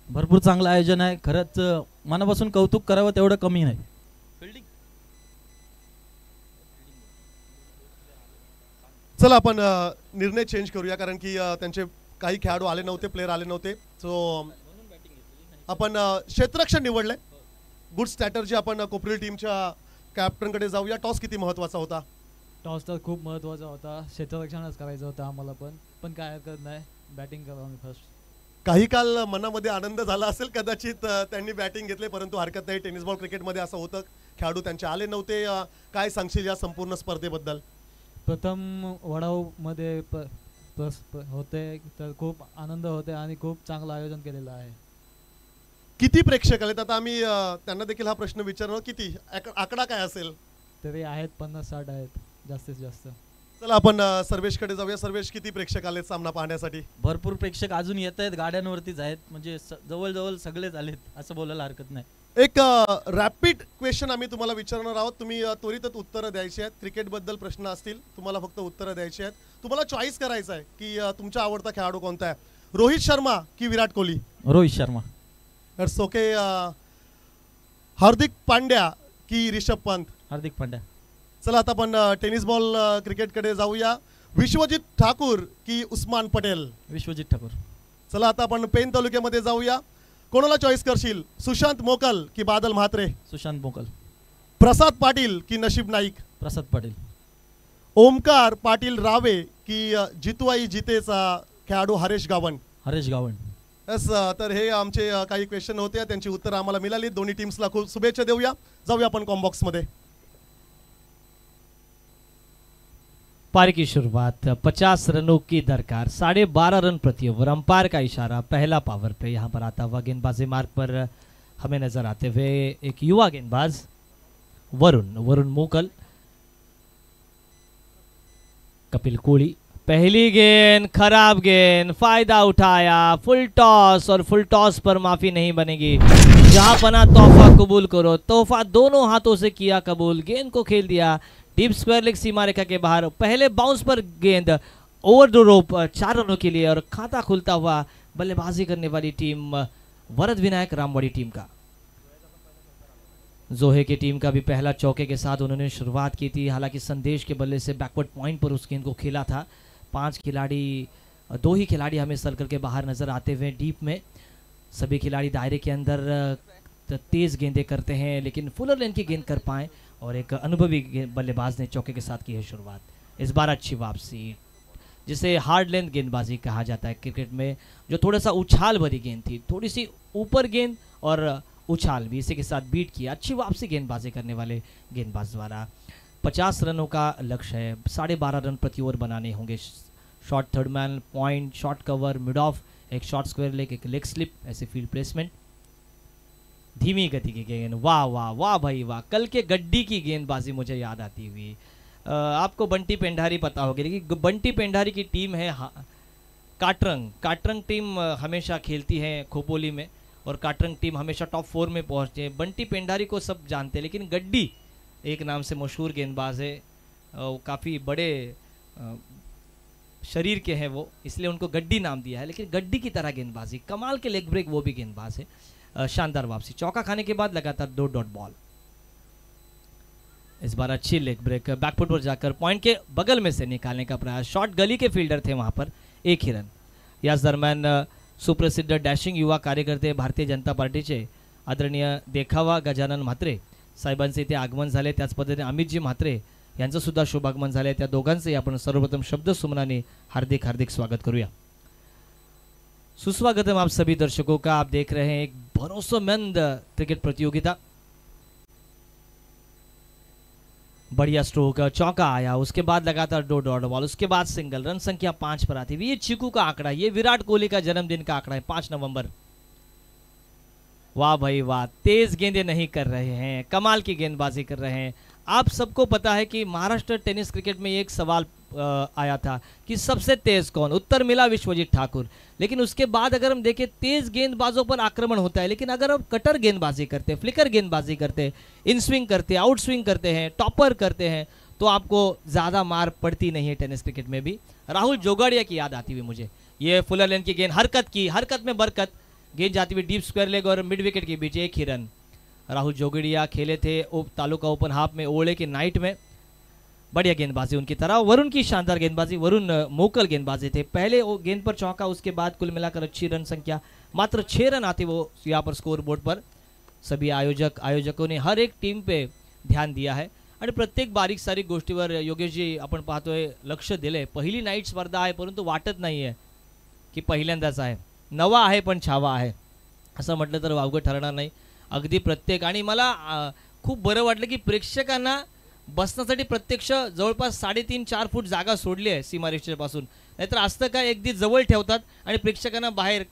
भरपूर चांगलं आयोजन आहे, खरंच मनापासून कौतुक करावं तेवढं कमी नाही। चला आपण निर्णय चेंज करूया कारण की त्यांचे काही खेळाडू आले नव्हते, प्लेयर आले नव्हते, सो आपण क्षेत्ररक्षण निवडले। गुड स्ट्रॅटर्जी आपण कोपरोली टीमच्या कॅप्टनकडे जाऊया. टॉस किती महत्त्वाचा होता? टॉस तर खूप महत्त्वाचा होता. क्षेत्ररक्षणच करायचं होतं आम्हाला पण काय हरकत नाही, बॅटिंग करू आम्ही फर्स्ट. काही काल मनामध्ये आनंद झाला असेल कदाचित त्यांनी बॅटिंग घेतले, परंतु हरकत नाही. टेनिस बॉल क्रिकेटमध्ये असं होतं, खेळाडू त्यांचे आले नव्हते. काय सांगशील या संपूर्ण स्पर्धेबद्दल? प्रथम वडाऊमध्ये होते तर खूप आनंद होते आणि खूप चांगलं आयोजन केलेलं आहे. किती प्रेक्षक आलेत? आता आम्ही त्यांना देखील हा प्रश्न विचारणार, किती आकडा काय असेल? तरी आहेत 50-60 आहेत जास्तीत जास्त. चला आपण सर्वेशकडे जाऊया. सर्वेश, किती प्रेक्षक आलेत सामना पाहण्यासाठी? भरपूर प्रेक्षक अजून येत आहेत, गाड्यांवरतीच आहेत, म्हणजे जवळजवळ सगळेच आलेत असं बोलायला हरकत नाही. एक रॅपिड क्वेश्चन आम्ही तुम्हाला विचारणार आहोत. तुम्ही त्वरितच उत्तरं द्यायची आहेत. क्रिकेटबद्दल प्रश्न असतील, तुम्हाला फक्त उत्तरं द्यायची आहेत. तुम्हाला चॉईस करायचं आहे की तुमचा आवडता खेळाडू कोणता आहे, रोहित शर्मा की विराट कोहली? रोहित शर्मा. It's okay. हार्दिक पांड्या की रिषभ पंत? हार्दिक पांड्या. चला आता आपण टेनिस बॉल क्रिकेटकडे जाऊया. विश्वजित ठाकूर की उस्मान पटेल? विश्वजित ठाकूर. चला आता आपण पेन तालुक्यामध्ये जाऊया. कोणाला चॉईस करशील, सुशांत मोकल की बादल म्हात्रे? सुशांत मोकल. प्रसाद पाटील की नशीब नाईक? प्रसाद पाटील. ओमकार पाटील रावे की जितवाई जितेचा खेळाडू हरेश गावण? हरेश गावण. यस. तर हे आमचे काही क्वेश्चन होते, त्यांची उत्तरं आम्हाला मिळाली. दोन्ही टीम्सला खूप शुभेच्छा देऊया. जाऊया आपण कॉम्बॉक्समध्ये. पारी की शुरुआत 50 रनों की दरकार, 12.5 रन प्रति ओवर, अंपायर का इशारा, पहला पावर पे यहाँ पर आता हुआ गेंदबाजी मार्ग पर हमें नजर आते हुए एक युवा गेंदबाज वरुण मोकल। कपिल कोहली, पहली गेंद खराब गेंद, फायदा उठाया, फुल टॉस, और फुल टॉस पर माफी नहीं बनेगी। जहां बना तोहफा कबूल करो, तोहफा दोनों हाथों से किया कबूल, गेंद को खेल दिया डीप स्क्वायर लेग सीमा रेखा के बाहर। पहले बाउंस पर गेंद ओवर द रोप 4 रनों के लिए, और खाता खुलता हुआ बल्लेबाजी करने वाली टीम वरद विनायक रामवाड़ी टीम का। जोहे की टीम का भी पहला चौके के साथ उन्होंने शुरुआत की थी, हालांकि संदेश के बल्ले से बैकवर्ड पॉइंट पर उस गेंद को खेला था। 5 खिलाड़ी, 2 ही खिलाड़ी हमें सर्कल के बाहर नजर आते हुए डीप में। सभी खिलाड़ी दायरे के अंदर तेज गेंदें करते हैं, लेकिन फुलर लेन की गेंद कर पाए, और एक अनुभवी बल्लेबाज ने चौके के साथ की है शुरुआत। इस बार अच्छी वापसी, जिसे हार्ड लेंथ गेंदबाजी कहा जाता है क्रिकेट में, जो थोड़ा सा उछाल भरी गेंद थी, थोड़ी सी ऊपर गेंद और उछाल भी इसी के साथ बीट किया। अच्छी वापसी गेंदबाजी करने वाले गेंदबाज द्वारा। 50 रनों का लक्ष्य है, 12.5 रन प्रति ओवर बनाने होंगे। Short third man, point, short cover, mid of, एक शॉर्ट स्क्वायर लेग, एक लेग स्लिप, ऐसे फील्ड प्लेसमेंट। धीमी गति की गेंद, वाह वाह वाह भाई वाह, कल के गड्डी की गेंदबाजी मुझे याद आती हुई। आपको बंटी पेंडारी पता होगी, लेकिन बंटी पेंडारी की टीम है काटरंग टीम हमेशा खेलती है खोपोली में, और काटरंग टीम हमेशा टॉप 4 में पहुंचती है। बंटी पेंडारी को सब जानते हैं, लेकिन गड्डी एक नाम से मशहूर गेंदबाज है, काफ़ी बड़े शरीर के हैं वो, इसलिए उनको गड्डी नाम दिया है। लेकिन गड्डी की तरह गेंदबाजी, कमाल के लेग ब्रेक वो भी गेंदबाज है। शानदार वापसी, चौका खाने के बाद लगातार 2 डॉट बॉल। इस बार अच्छी लेग ब्रेक, बैकफुट पर जाकर पॉइंट के बगल में से निकालने का प्रयास। शॉर्ट गली के फील्डर थे वहां पर, 1 ही रन। याच दरम्यान सुप्रसिद्ध डॅशिंग युवा कार्यकर्ते भारतीय जनता पार्टीचे आदरणीय देखावा गजानन म्हात्रे साहेबांचे इथे आगमन झाले, त्याच पद्धतीने अमितजी म्हात्रे यांचं सुद्धा शुभागमन झाले। त्या दोघांचे आपण सर्वप्रथम शब्द सुमनाने हार्दिक हार्दिक स्वागत करूया। सुस्वागतम आप सभी दर्शकों का। आप देख रहे हैं एक भरोसेमंद क्रिकेट प्रतियोगिता। बढ़िया स्ट्रोक, चौका आया, उसके बाद लगातार 2 डॉट बॉल, उसके बाद सिंगल, रन संख्या 5 पर आती हुई। ये चीकू का आंकड़ा, ये विराट कोहली का जन्मदिन का आंकड़ा है, 5 नवंबर। वाह भाई वाह, तेज गेंदें नहीं कर रहे हैं, कमाल की गेंदबाजी कर रहे हैं। आप सबको पता है कि महाराष्ट्र टेनिस क्रिकेट में एक सवाल आया था कि सबसे तेज कौन, उत्तर मिला विश्वजीत ठाकुर। लेकिन उसके बाद अगर हम देखें, तेज गेंदबाजों पर आक्रमण होता है, लेकिन अगर हम कटर गेंदबाजी करते, फ्लिकर गेंदबाजी करते, इन स्विंग करते, आउट स्विंग करते हैं, टॉपर करते हैं, तो आपको ज़्यादा मार पड़ती नहीं है टेनिस क्रिकेट में भी। राहुल जोगाड़िया की याद आती हुई मुझे, ये फुलर लेन की गेंद, हरकत में बरकत, गेंद जाती हुई डीप स्क्वायर लेग और मिड विकेट के बीच, 1 ही रन। राहुल जोगड़िया खेले थे तालुका ओपन हाफ में, ओले की नाइट में, बढ़िया गेंदबाजी उनकी तरह। वरुण की शानदार गेंदबाजी, वरुण मोकल गेंदबाजी थे। पहले वो गेंद पर चौका, उसके बाद कुल मिलाकर अच्छी रन संख्या, मात्र 6 रन आते वो यहाँ पर स्कोर बोर्ड पर। सभी आयोजकों ने हर एक टीम पे ध्यान दिया है आणि प्रत्येक बारीक सारीक गोष्टीवर योगेशजी आपण पाहतोय लक्ष दिले. पहिली नाईट स्पर्धा आहे परंतु वाटत नाही आहे की पहिल्यांदाच आहे. नवा आहे पण छावा आहे असं म्हटलं तर वावगं ठरणार नाही. अगदी प्रत्येक आणि मला खूप बरं वाटलं की प्रेक्षकांना बसण्यासाठी प्रत्यक्ष जवळपास 3.5-4 फूट जागा सोडली आहे सीमारेषेपासून. नाहीतर असतं काय अगदी जवळ ठेवतात आणि प्रेक्षकांना बाहेर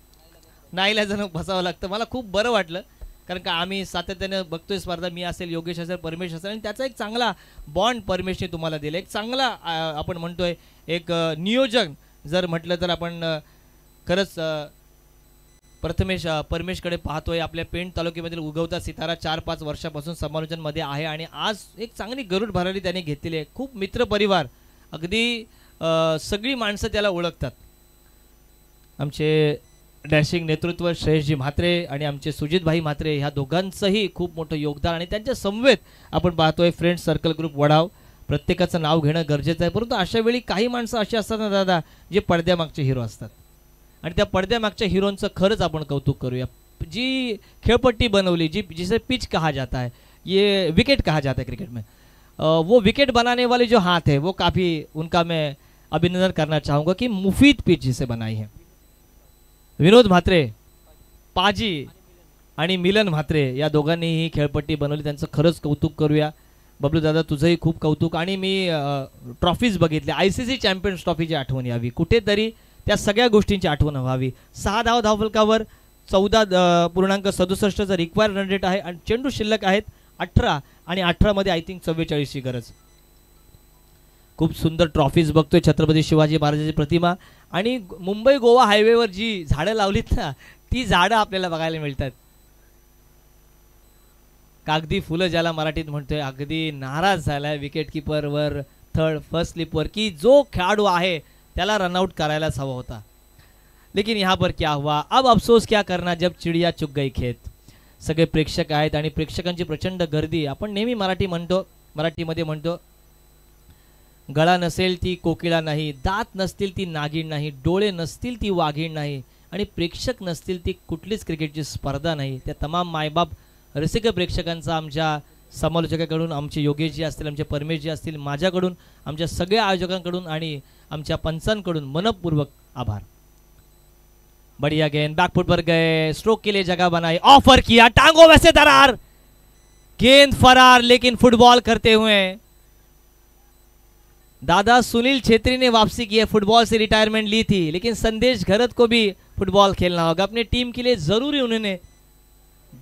नाईलाजानं बसावं लागतं. मला खूप बरं वाटलं कारण का आम्ही सातत्याने बघतोय स्पर्धा. मी असेल, योगेश असेल, परमेश असेल आणि त्याचा एक चांगला बॉन्ड परमेशने तुम्हाला दिला. एक चांगला आपण म्हणतोय एक नियोजन जर म्हटलं तर आपण खरंच परमेशकडे पाहतोय. आपल्या पेण तालुक्यामधील उगवता सितारा 4-5 वर्षापासून समालोचनमध्ये आहे आणि आज एक चांगली गरुड भरारी त्याने घेतलेली आहे. खूप मित्रपरिवार अगदी सगळी माणसं त्याला ओळखतात. आमचे डॅशिंग नेतृत्व श्रेयसजी म्हात्रे आणि आमचे सुजितभाई म्हात्रे ह्या दोघांचंही खूप मोठं योगदान आणि त्यांच्या समवेत आपण पाहतोय फ्रेंड्स सर्कल ग्रुप वडाव. प्रत्येकाचं नाव घेणं गरजेचं आहे परंतु अशा वेळी काही माणसं अशी असतात ना दादा जे पडद्यामागचे हिरो असतात आणि त्या पडद्यामागच्या हिरोंचं खरंच आपण कौतुक करूया. जी खेळपट्टी बनवली, जिसे पिच कहा जाता है, ये विकेट कहा जाता है क्रिकेट में, वो विकेट बनाने वाले जो हाथ है वो काफ़ी उनका मैं अभिनंदन करना चाहूँगा कि मुफीद पिच जिसे बनाई है. विनोद म्हात्रे, पाजी आणि मिलन म्हात्रे या दोघांनी ही खेळपट्टी बनवली. त्यांचं खरंच कौतुक करूया. बबलू दादा तुझंही खूप कौतुक. आणि मी ट्रॉफीज बघितल्या, ICC चॅम्पियन्स ट्रॉफीची आठवण यावी कुठेतरी, त्या सगळ्या गोष्टींची आठवण व्हावी. 6 धावफलकावर 14.67 रिक्वायर्ड रन रेट आहे आणि चेंडू शिल्लक आहेत 18 आणि 18 मध्ये आय थिंक 44ची गरज. खूप सुंदर ट्रॉफीज बघतोय. छत्रपती शिवाजी महाराजांची प्रतिमा आणि मुंबई गोवा हायवेवर जी झाडं लावलीत ना ती झाडं आपल्याला बघायला मिळतात. कागदी फुलं ज्याला मराठीत म्हणतोय. अगदी नाराज झालाय विकेट किपरवर फर्स्ट स्लिपवर की जो खेळाडू आहे त्याला रनआउट करायलाच हवा होता. लेकिन यहाँ पर क्या हुआ, अब अफसोस क्या करना जब चिड़िया चुग गई खेत. सगळे प्रेक्षक आहेत आणि प्रेक्षकांची प्रचंड गर्दी. आपण नेहमी मराठीमध्ये म्हणतो गळा नसेल ती कोकिळा नाही, दात नसतील ती नागिण नाही, डोळे नसतील ती वाघीण नाही आणि प्रेक्षक नसतील ती कुठलीच क्रिकेटची स्पर्धा नाही. त्या तमाम मायबाप रसिक प्रेक्षकांचा आमच्या समालोचकाकडून, आमचे योगेशजी असतील, आमचे परमेशजी असतील, माझ्याकडून, आमच्या सगळ्या आयोजकांकडून आणि आमच्या पंचांकडून मनपूर्वक आभार. बढ़िया गेंद बैकफुट पर गए, स्ट्रोक के लिए जगह बनाई, ऑफर किया, टांगों में से दरार, गेंद फरार लेकिन फुटबॉल करते हुए दादा सुनील छेत्री ने वापसी की है. फुटबॉल से रिटायरमेंट ली थी लेकिन संदेश घरत को भी फुटबॉल खेलना होगा. अपने टीम के लिए जरूरी उन्होंने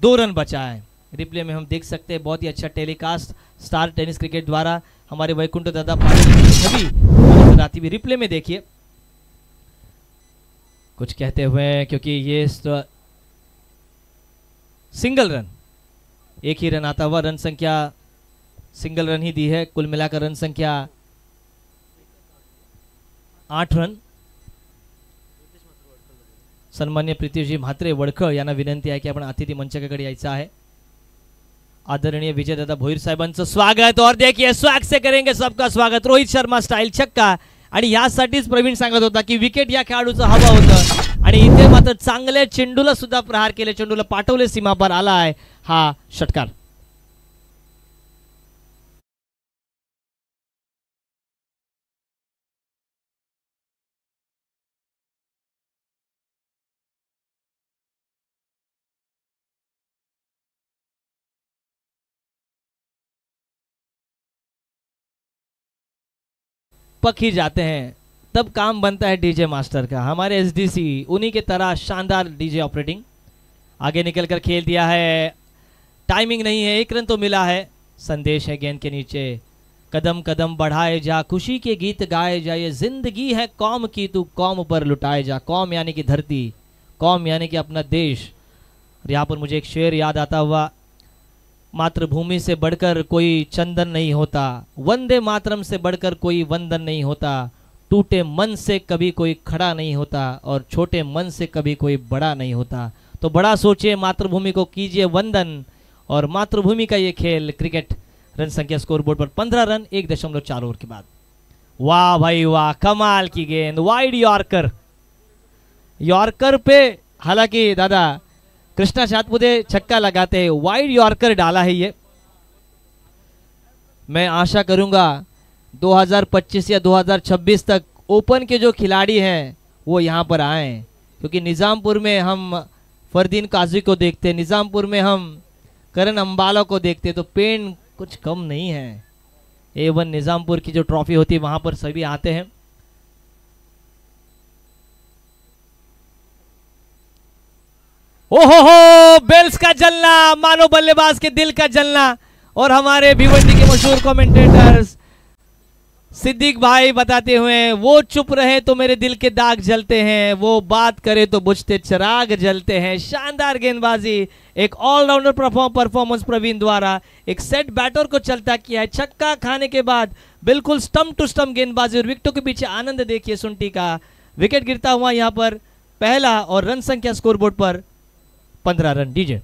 2 रन बचाए. रिप्ले में हम देख सकते हैं बहुत ही अच्छा टेलीकास्ट स्टार टेनिस क्रिकेट द्वारा हमारे वैकुंठ दादा पाटिल छवि नजर आती हुई. रिप्ले में देखिए कुछ कहते हुए क्योंकि ये सिंगल रन, एक ही रन आता हुआ, रन संख्या सिंगल रन ही दी है. कुल मिलाकर रन संख्या 8 रन. सन्मान्य प्रीतीजी म्हात्रे वडखळ यांना विनंती आहे की आपण अतिथी मंचाकडे यायचं आहे. आदरणीय विजयदादा भोईर साहेबांचं स्वागत. और देखिए स्वैग से करेंगे सबका स्वागत. रोहित शर्मा स्टाईल छक्का. आणि यासाठीच प्रवीण सांगत होता की विकेट या खेळाडूचं हवं होतं आणि इथे मात्र चांगल्या चेंडूला सुद्धा प्रहार केले, चेंडूला पाठवले, सीमा पर आला आहे हा षटकार. पक ही जाते हैं तब काम बनता है डीजे मास्टर का. हमारे SDC उन्हीं के तरह शानदार डीजे ऑपरेटिंग. आगे निकलकर खेल दिया है, टाइमिंग नहीं है, 1 रन तो मिला है. संदेश है गेंद के नीचे, कदम कदम बढ़ाए जा, खुशी के गीत गाए जा, ये जिंदगी है कौम की तू कौम पर लुटाए जा. कौम यानी कि धरती, कौम यानी कि अपना देश. यहाँ पर मुझे एक शेर याद आता हुआ, मातृभूमि से बढ़कर कोई चंदन नहीं होता, वंदे मातरम से बढ़कर कोई वंदन नहीं होता, टूटे मन से कभी कोई खड़ा नहीं होता और छोटे मन से कभी कोई बड़ा नहीं होता. तो बड़ा सोचिए, मातृभूमि को कीजिए वंदन और मातृभूमि का ये खेल क्रिकेट. रन संख्या स्कोर बोर्ड पर 15 रन 1.4 ओवर के बाद. वाह भाई वाह, कमाल की गेंद, वाइड यॉर्कर. यॉर्कर पे हालांकि दादा कृष्णा सातपुते छक्का लगाते हैं, वाइड यॉर्कर डाला है ये. मैं आशा करूंगा 2025 या 2026 तक ओपन के जो खिलाड़ी हैं वो यहाँ पर आए, क्योंकि निज़ामपुर में हम फरदीन काजी को देखते, निज़ामपुर में हम करण अंबाला को देखते, तो पेन कुछ कम नहीं है। A1 निज़ामपुर की जो ट्रॉफी होती है वहां पर सभी आते हैं। ओहो, बेल्स का जलना, मानो बल्लेबाज के दिल का जलना। और हमारे भिवंडी के मशहूर कमेंटेटर्स सिद्दीक भाई बताते हुए, वो चुप रहे तो मेरे दिल के दाग जलते हैं, वो बात करे तो बुझते चिराग जलते हैं। शानदार गेंदबाजी, एक ऑलराउंडर परफॉर्मेंस प्रवीण द्वारा। एक सेट बैटर को चलता किया है, छक्का खाने के बाद बिल्कुल स्टंप टू स्टंप गेंदबाजी और विकेटों के पीछे आनंद देखिए सुंटी का। विकेट गिरता हुआ यहाँ पर पहला और रन संख्या स्कोरबोर्ड पर 15 रन। डीजे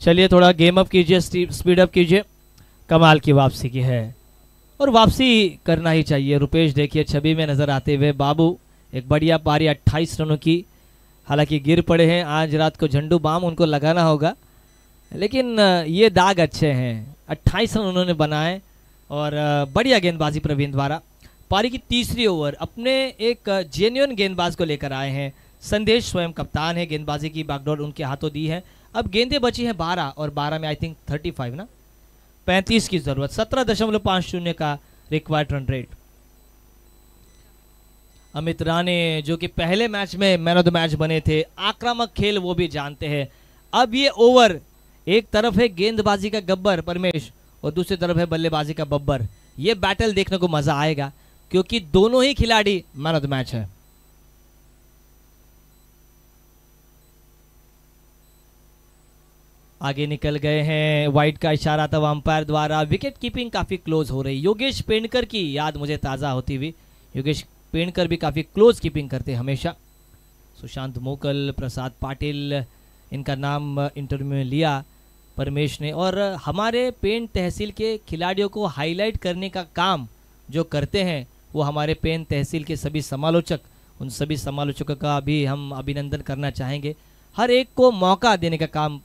चलिए थोड़ा गेम अप कीजिए, स्पीड अप कीजिए। कमाल की वापसी की है और वापसी करना ही चाहिए। रुपेश देखिए छवि में नजर आते हुए, बाबू एक बढ़िया पारी 28 रनों की, हालांकि गिर पड़े हैं, आज रात को झंडू बाम उनको लगाना होगा, लेकिन ये दाग अच्छे हैं। 28 रन उन्होंने बनाए और बढ़िया गेंदबाजी प्रवीण द्वारा। पारी की तीसरी ओवर अपने एक जेन्युइन गेंदबाज को लेकर आए हैं। संदेश स्वयं कप्तान है, गेंदबाजी की बागडोर उनके हाथों दी है। अब गेंदें बची हैं 12 और 12 में आई थिंक 35 ना 35 की जरूरत। 17.50 का required run rate. Amit Rane जो कि पहले मैच में मैन ऑफ द मैच बने थे, आक्रामक खेल वो भी जानते हैं। अब ये ओवर, एक तरफ है गेंदबाजी का गब्बर परमेश और दूसरी तरफ है बल्लेबाजी का बब्बर। ये बैटल देखने को मजा आएगा क्योंकि दोनों ही खिलाड़ी मैन ऑफ द मैच है। आगे निकल गए हैं, वाइड का इशारा था अंपायर द्वारा। विकेट कीपिंग काफी क्लोज हो रही। योगेश पेंडकर की याद मुझे ताजा होती हुई। योगेश पेंडकर भी काफी क्लोज कीपिंग करते हमेशा। सुशांत मोकल, प्रसाद पाटिल, इनका नाम इंटरव्यू में लिया परमेश ने। और हमारे पेन तहसील के खिलाड़ियों को हाईलाइट करने का काम जो करते हैं वो हमारे पेन तहसील के सभी समालोचक, उन सभी समालोचकों का भी हम अभिनंदन करना चाहेंगे। हर एक को मौका देने का काम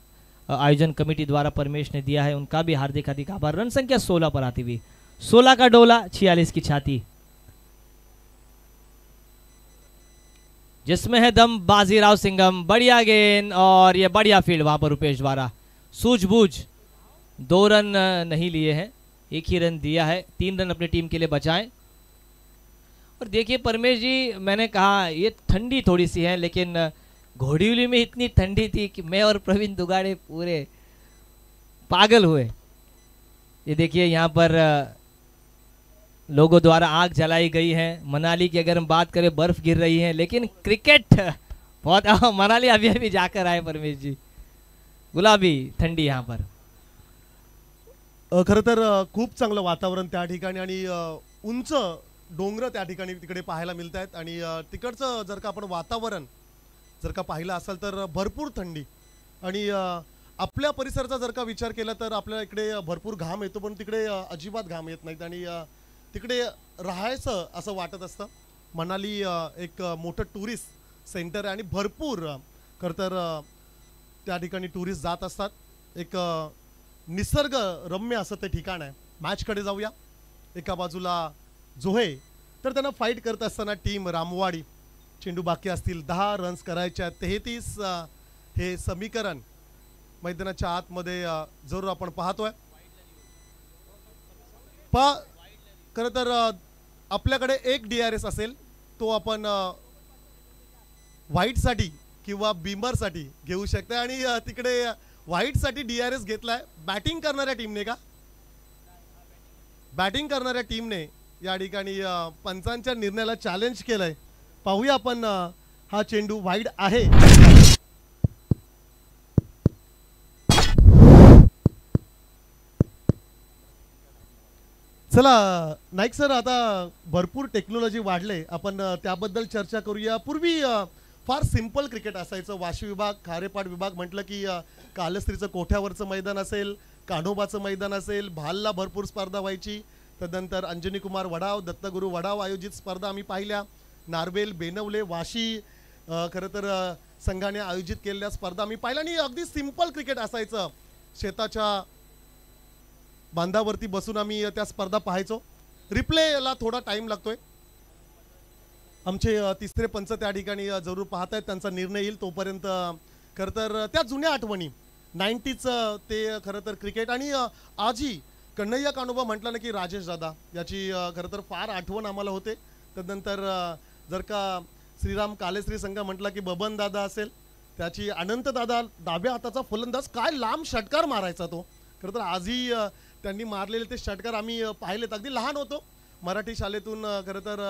आयोजन कमेटी द्वारा परमेश ने दिया है, उनका भी हार्दिक हार्दिक आभार। रन संख्या 16 पर आती हुई, 16 का डोला, 46 की छाती, जिसमें है दम बाजीराव सिंघम। बढ़िया गेंद और ये बढ़िया फील्ड वहां पर रुपेश द्वारा। सूझबूझ 2 रन नहीं लिए हैं, 1 ही रन दिया है, 3 रन अपनी टीम के लिए बचाएं। और देखिए परमेश जी, मैंने कहा ये ठंडी थोड़ी सी है, लेकिन घोड़ीउली में इतनी ठंडी थी कि मैं और प्रवीण दुगाड़े पूरे पागल हुए। ये देखिए यहाँ पर लोगों द्वारा आग जलाई गई है। मनाली की अगर हम बात करें बर्फ गिर रही है, लेकिन क्रिकेट बहुत मनाली अभी अभी जाकर आए परमेश जी, गुलाबी थंडी यहाँ पर। खरं तर खूप चांगलं वातावरण त्या ठिकाणी आणि उंच डोंगर त्या ठिकाणी तिकडे पाहायला मिळत आहेत आणि तिकडचं जर का आपण वातावरण जर का पाहिलं असेल तर भरपूर थंडी आणि आपल्या परिसराचा जर का विचार केला तर आपल्या इकडे भरपूर घाम येतो, पण तिकडे अजिबात घाम येत नाहीत आणि तिकडे राहायचं असं वाटत असतं। मनाली एक मोठं टुरिस्ट सेंटर आहे आणि भरपूर खरं तर त्या ठिकाणी टुरिस्ट जात असतात। एक निसर्ग रम्य असं ते ठिकाण आहे। मॅचकडे जाऊया। एका बाजूला जोहे, तर त्यांना फाईट करत असताना टीम रामवाडी, चेंडू बाकी असतील, 10 रन्स करायच्या, 33 हे समीकरण मैदानाच्या आतमध्ये जरूर आपण पाहतोय। खरं तर आपल्याकडे एक DRS असेल तो आपण व्हाईट साठी किंवा बिमर साठी घेऊ शकता आणि तिकडे व्हाईट साठी DRS घेतलाय बॅटिंग करणाऱ्या टीमने का? बॅटिंग करणाऱ्या टीमने या ठिकाणी पंचांच्या निर्णयाला चॅलेंज केलंय। पाहूया आपण हा चेंडू वाईड आहे। चला नाईक सर, आता भरपूर टेक्नॉलॉजी वाढले, आपण त्याबद्दल चर्चा करूया. पूर्वी फार सिंपल क्रिकेट असायचं. वाशी विभाग, खारेपाट विभाग म्हटलं की कालस्त्रीचं कोठ्यावरचं मैदान असेल, कान्होबाचं मैदान असेल, भालला भरपूर स्पर्धा व्हायची. तदनंतर अंजनी कुमार वडाव, दत्तगुरू वडाव आयोजित स्पर्धा आम्ही पाहिल्या. नारवेल, बेनवले, वाशी खरं तर संघाने आयोजित केलेल्या स्पर्धा आम्ही पाहिल्या. आणि अगदी सिंपल क्रिकेट असायचं. शेताच्या बांधावरती बसून आम्ही त्या स्पर्धा पाहायचो. रिप्लेला थोडा टाइम लागतोय. आमचे तिसरे पंच त्या ठिकाणी जरूर पाहत आहेत, त्यांचा निर्णय येईल तोपर्यंत. खरं तर त्या जुन्या आठवणी 90s ते खरं तर क्रिकेट. आणि आजही कन्हैया कान्होबा म्हटलं ना की राजेश दादा याची खरं तर फार आठवण आम्हाला होते. तदनंतर जर का श्रीराम कालेश्री संघ म्हटला की बबन दादा असेल, त्याची अनंत दादा, डाव्या हाताचा फलंदाज, काय लांब षटकार मारायचा तो. खरं तर आजही त्यांनी मारलेले ते षटकार आम्ही पाहिलेत. अगदी लहान होतो, मराठी शाळेतून खरं तर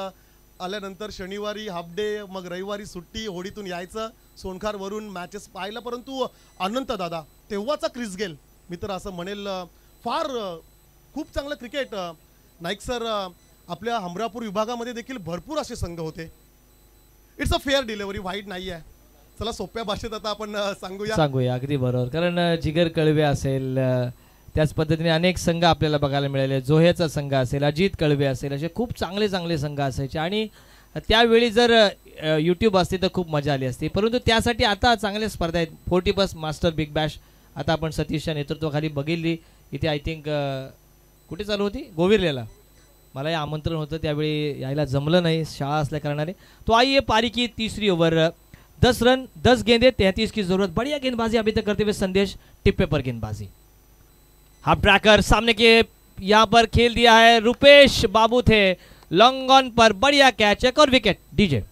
आल्यानंतर शनिवारी हाफ डे, मग रविवारी सुट्टी, होडीतून यायचं, सोनखारवरून मॅचेस पाहायला. परंतु अनंत दादा तेव्हाचा क्रिस गेल, मी तर असं म्हणेल, फार खूप चांगलं क्रिकेट. नाईक सर, आपल्या हमरापूर विभागामध्ये देखील भरपूर असे संघ होते. इट्स अ फेअर डिलिव्हरी, वाईट नाही आहे. चला सोप्या भाषेत आता आपण सांगूया. अगदी बरोबर. कारण जिगर कळवे असेल, त्याच पद्धतीने अनेक संघ आपल्याला बघायला मिळाले. जोहेचा संघ असेल, अजित कळवे असेल, असे खूप चांगले चांगले संघ असायचे. आणि त्यावेळी जर यूट्यूब असते तर खूप मजा आली असती. परंतु त्यासाठी आता चांगल्या स्पर्धा आहेत. 40+ मास्टर बिग बॅश आता आपण सतीशच्या नेतृत्वाखाली बघितली. इथे आय थिंक कुठे चालू होती, गोविरलेला. मला हे आमंत्रण होतं, त्यावेळी यायला जमलं नाही शाळा असल्या कारणाने. तो आइए पारी की तीसरी ओवर, 10 रन 10 गेंदे 33 की जरूरत. बढ़िया गेंदबाजी अभी तक करते हुए संदेश, टिप्पे पर गेंदबाजी. हाफ ट्रैकर सामने के यहाँ पर खेल दिया है, रुपेश बाबू थे लॉन्ग ऑन पर, बढ़िया कैच, एक और विकेट. DJ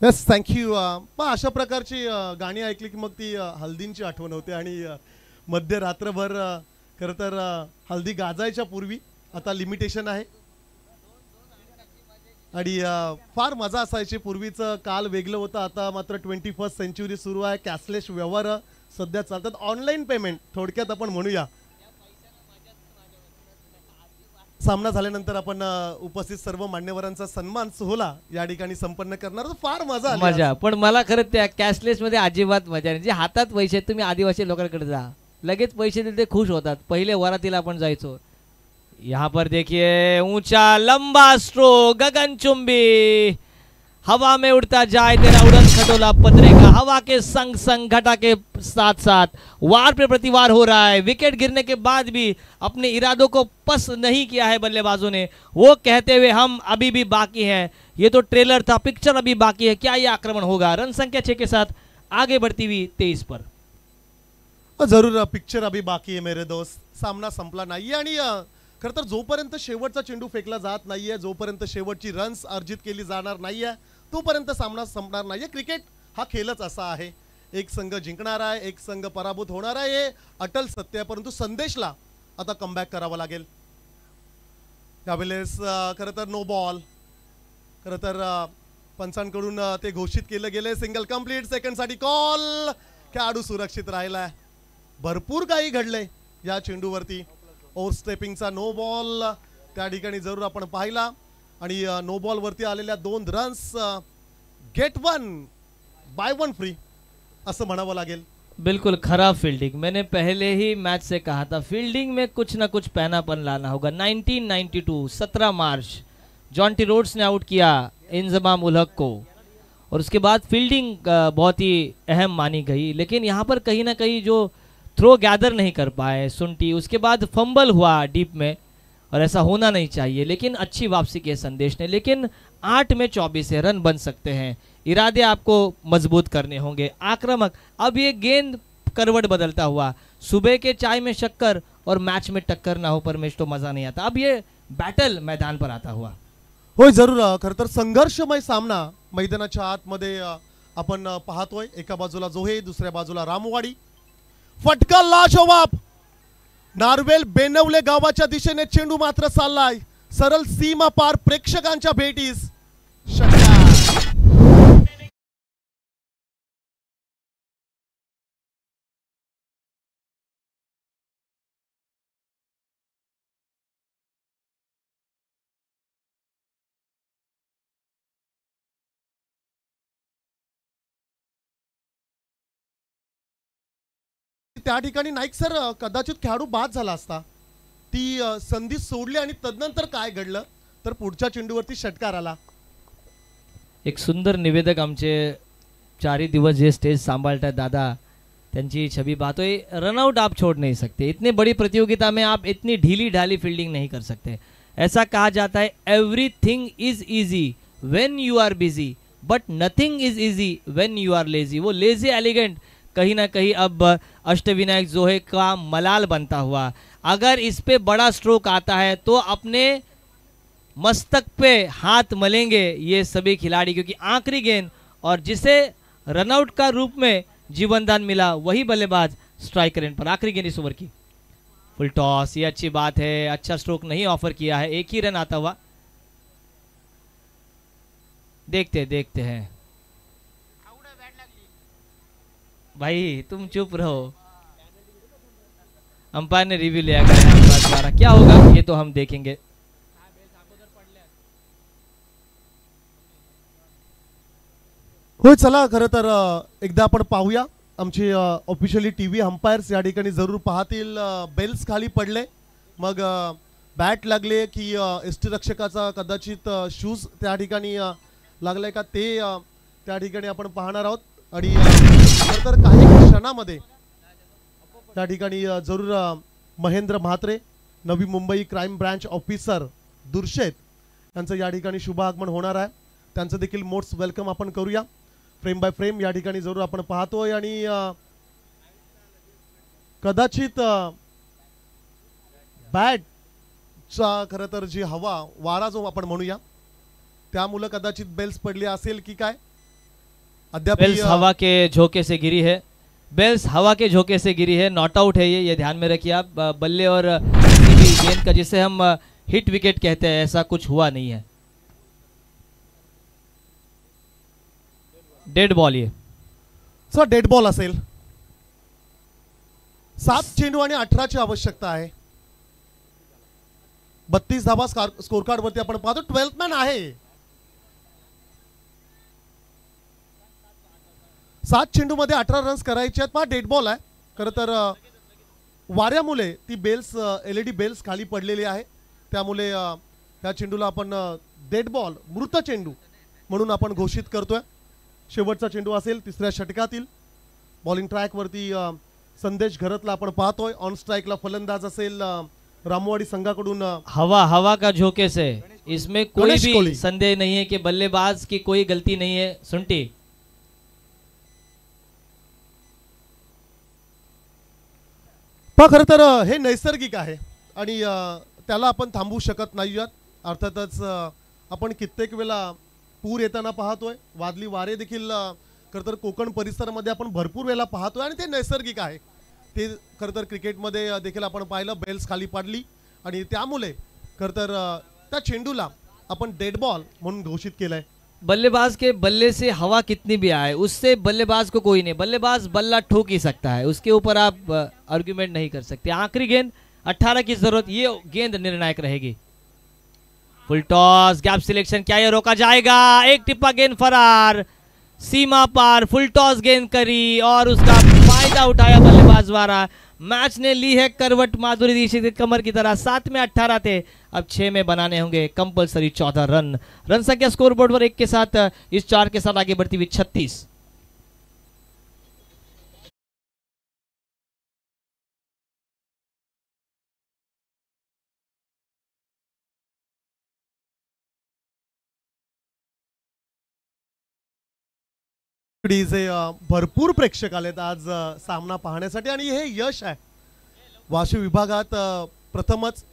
yes, thank you. मग अशा प्रकारची गाणी ऐकली की मग ती हल्दींची आठवण होते. आणि मध्यरात्रभर खरं तर हल्दी गाजायच्या पूर्वी आता लिमिटेशन आहे. आणि फार मजा असायची. पूर्वीचं काल वेगळं होतं, आता मात्र 21st सेंचुरी सुरू आहे. कॅशलेस व्यवहार सध्या चालतात, ऑनलाईन पेमेंट थोडक्यात आपण म्हणूया. सामना झाल्यानंतर आपण उपस्थित सर्व मान्यवरांचा सन्मान सोहळा या ठिकाणी संपन्न करणार. फार मजा मजा. पण मला खरं त्या कॅशलेस मध्ये अजिबात मजा नाही. जे हातात पैसे, तुम्ही आदिवासी लोकांकडे जा, लगेच पैसे दिले ते खुश होतात. पहिले वरातीला आपण जायचो. यहाँ पर देखिए ऊंचा लंबा स्ट्रोक, गगनचुंबी, हवा में उड़ता जाए तेरा उड़न खटोला पतरेगा. हवा के संग संग घटा के साथ साथ वार पे प्रतिवार हो रहा है. विकेट गिरने के बाद भी अपने इरादों को पस नहीं किया है बल्लेबाजों ने, वो कहते हुए हम अभी भी बाकी हैं. ये तो ट्रेलर था, पिक्चर अभी बाकी है. क्या ये आक्रमण होगा? रन संख्या 6 के साथ आगे बढ़ती हुई 23 पर. जरूर पिक्चर अभी बाकी है मेरे दोस्त. सामना संपला नाहीये. आणि खरं तर जोपर्यंत शेवटचा चेंडू फेकला जात नाहीये, जोपर्यंत शेवटची रन्स अर्जित केली जाणार नाहीये, तोपर्यंत सामना संपणार नाहीये. क्रिकेट हा खेळच असा आहे. एक संघ जिंकणार आहे, एक संघ पराभूत होणार आहे, हे अटल सत्य आहे. परंतु संदेशला आता कमबॅक करावा लागेल. त्यावेळेस खरं तर नो बॉल, खरं तर पंचांकडून ते घोषित केलं गेले. सिंगल कंप्लीट, सेकंडसाठी कॉल. खेळाडू सुरक्षित राहिलाय. भरपूर काही घडलंय या चेंडूवरती. ओव्हर स्टेपिंगचा नो बॉल त्या ठिकाणी जरूर आपण पाहिला. आणि नो बॉल वरती आलेल्या 2 रन्स, गेट 1 बाय 1 फ्री असं म्हणावं लागेल. बिल्कुल खराब फील्डिंग. मैंने पहले ही मैच से कहा था, फील्डिंग में कुछ ना कुछ पैनापन लाना होगा. 1992 17 मार्च जॉन्टी रोड्स ने आउट किया इंजमाम उल हक को, और उसके बाद फील्डिंग बहुत ही अहम मानी गई. लेकिन यहाँ पर कहीं ना कहीं जो थ्रो गैदर नहीं कर पाए सुंटी, उसके बाद फंबल हुआ डीप में, और ऐसा होना नहीं चाहिए. लेकिन अच्छी वापसी की संदेश ने. लेकिन 8 में 24 रन बन सकते हैं. इरादे आपको मजबूत करने होंगे, आक्रामक. अब ये गेंद करवट बदलता हुआ, सुबह के चाय में शक्कर और मैच में टक्कर ना हो परमेश तो मजा नहीं आता. अब ये बैटल मैदान पर आता हुआ. होय जरूर खरं तर संघर्षमय सामना मैदानाच्या आतमध्ये आपण पाहतोय. एका बाजूला जोहे, दुसऱ्या बाजूला रामवाडी. फटका लाजवाब. नार्वेल बेनवले गावाच्या दिशेने चेंडू मात्र चाललाय सरळ सीमा पार प्रेक्षकांच्या भेटीस. षटकार. त्या ठिकाणी नाईक सर कदाचित खेळाडू बाद झाला असता. ती संधी सोडली आणि तदनंतर काय घडलं तर पुढच्या चेंडूवरती षटकार आला. एक सुंदर निवेदक आमचे चारही दिवस जे स्टेज सांभालता है दादा, त्यांची छवि बातों. रनआउट आप छोड़ नहीं सकते. इतनी बड़ी प्रतियोगिता में आप इतनी ढीली ढाली फील्डिंग नहीं कर सकते. ऐसा कहा जाता है everything is easy when you are busy but nothing is easy when you are lazy. वो लेजी एलिगेंट कहीं ना कहीं अब अष्टविनायक जोहे का मलाल बनता हुआ. अगर इस पे बड़ा स्ट्रोक आता है तो अपने मस्तक पे हाथ मलेंगे ये सभी खिलाड़ी, क्योंकि आखिरी गेंद और जिसे रनआउट का रूप में जीवनदान मिला वही बल्लेबाज स्ट्राइकर एंड पर. आखिरी गेंद इस ओवर की. फुल टॉस, ये अच्छी बात है. अच्छा स्ट्रोक नहीं ऑफर किया है, एक ही रन आता हुआ. देखते देखते हैं. भाई तुम चुप रहो. अंपायर ने रिव्यू लिया गया है अंपायर द्वारा. क्या होगा ये तो हम देखेंगे. होय चला खरं तर एकदा आपण पाहूया. आमचे ऑफिशियली टीव्ही अंपायर्स या ठिकाणी जरूर पाहतील. बेल्स खाली पडले, मग बॅट लागले की एसटी रक्षकाचा कदाचित शूज त्या ठिकाणी लागलाय का ते त्या ठिकाणी आपण पाहणार आहोत. आणि खरं तर काही क्षणामध्ये त्या ठिकाणी जरूर Mahendra Mhatre, Navi Mumbai crime branch officer दुर्शेत यांचं या ठिकाणी शुभ आगमन होणार आहे. त्यांचं देखील मोस्ट वेलकम आपण करूया. फ्रेम बाय फ्रेम या ठिकाणी जरूर आपण पाहतोय. आणि कदाचित बॅटचा खरं तर जी हवा वारा जो आपण म्हणूया त्यामुळे कदाचित बेल्स पडली असेल की काय. अद्याप बेल्स हवा के झोंके से गिरी है. बेल्स हवा के झोंके से गिरी है. नॉट आउट है ये ध्यान में रखिए आप. बल्ले और किसी भी गेंद का जिसे हम हिट विकेट कहते हैं ऐसा कुछ हुआ नहीं है. डेड बॉल ये सर डेड बॉल असेल. 7 चेंडू आणि 18 ची आवश्यकता आहे. 32 धावा स्कोर कार्ड वरती आपण पाहतो. 12th मॅन आहे. 7 चेंडू मध्ये 18 रन्स करायचे आहेत. डेड बॉल आहे. खरं तर वाऱ्यामुळे ती बेल्स LED बेल्स खाली पडलेली आहे. त्यामुळे त्या चेंडूला आपण डेड बॉल मृत चेंडू म्हणून आपण घोषित करतोय. शेवटचा चेंडू असेल तिसऱ्या षटकातील. बॉलिंग ट्रॅक वरती संदेश घरतला आपण पाहतोय. ऑन स्ट्राइकला फलंदाज असेल रामवाडी संघाकडून. हवा का झोंके से इसमें कोई गणेश भी कोहली. संदेह नहीं है कि बल्लेबाज की कोई गलती नहीं है. सुंटी खरं तर हे नैसर्गिक आहे आणि त्याला आपण थांबवू शकत नाही आहोत. अर्थातच आपण कित्येक वेळा पूर येताना पाहतोय. वादळी वारे देखील खरं तर कोकण परिसरामध्ये आपण भरपूर वेळा पाहतोय आणि ते नैसर्गिक आहे. ते खरं तर क्रिकेटमध्ये देखील आपण पाहिलं. बेल्स खाली पडली आणि त्यामुळे खरं तर त्या चेंडूला आपण डेड बॉल म्हणून घोषित केलंय. बल्लेबाज के बल्ले से हवा कितनी भी आए उससे बल्लेबाज को कोई नहीं. बल्लेबाज बल्ला ठोक ही सकता है, उसके ऊपर आप आर्ग्यूमेंट नहीं कर सकते. आखिरी गेंद 18 की जरूरत, ये गेंद निर्णायक रहेगी. फुल टॉस, गैप सिलेक्शन, क्या ये रोका जाएगा. एक टिप्पा गेंद फरार, सीमा पार. फुल टॉस गेंद करी और उसका फायदा उठाया बल्लेबाज द्वारा. मैच ने ली है करवट माधुरी दीक्षित की कमर की तरह. 7 में 18 थे, अब 6 में बनाने होंगे कंपलसरी 14 रन. रन संख्या स्कोरबोर्ड पर 1 के साथ इस 4 के साथ आगे बढ़ती हुई 36. भरपूर प्रेक्षक आलेत आज सामना पाहण्यासाठी आणि हे यश आहे. वाशी विभागात प्रथमच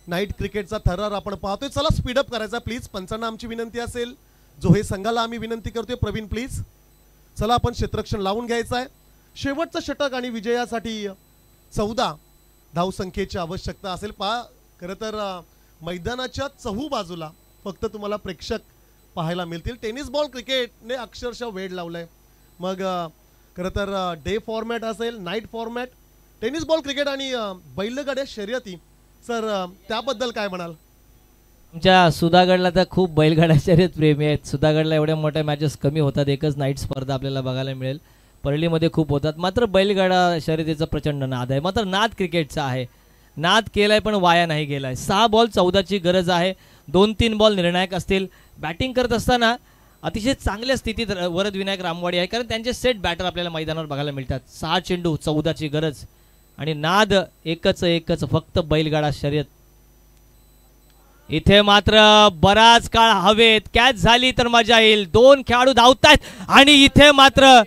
नाईट क्रिकेटचा थरार आपण पाहतोय. चला स्पीडअप करायचा प्लीज. पंचांना आमची विनंती असेल, जो हे संघाला आम्ही विनंती करतोय, प्रवीण प्लीज. चला आपण क्षेत्ररक्षण लावून घ्यायचं आहे. शेवटचं षटक आणि विजयासाठी 14 धावसंख्येची आवश्यकता असेल. खरं तर मैदानाच्या चहू बाजूला फक्त तुम्हाला प्रेक्षक पाहायला मिळतील. टेनिस बॉल क्रिकेटने अक्षरशः वेळ लावलाय. मग खरं तर डे फॉर्मॅट असेल, night format, tennis ball cricket आणि बैलगाड्या शर्यती. सर त्याबद्दल काय म्हणाल? आमच्या सुधागडला तर खूप बैलगाड्या शर्यत प्रेमी आहेत. सुधागडला एवढ्या मोठ्या मॅचेस कमी होतात, एकच नाईट स्पर्धा आपल्याला बघायला मिळेल. परळीमध्ये खूप होतात. मात्र बैलगाडा शर्यतीचा प्रचंड नाद आहे. मात्र नाद क्रिकेटचा आहे. नाद केलाय पण वाया नाही गेलाय. 6 बॉल 14ची गरज आहे. 2-3 बॉल निर्णायक असतील. बॅटिंग करत असताना अतिशय चांगल्या स्थितीत वरद विनायक रामवाडी आहे, कारण त्यांचे सेट बॅटर आपल्याला मैदानावर बघायला मिळतात. 6 चेंडू 14ची गरज आणि नाद एकच फक्त बैलगाडा शर्यत. इथे मात्र बराच काळ हवेत. कॅच झाली तर मजा येईल. 2 खेळाडू धावतायत आणि इथे मात्र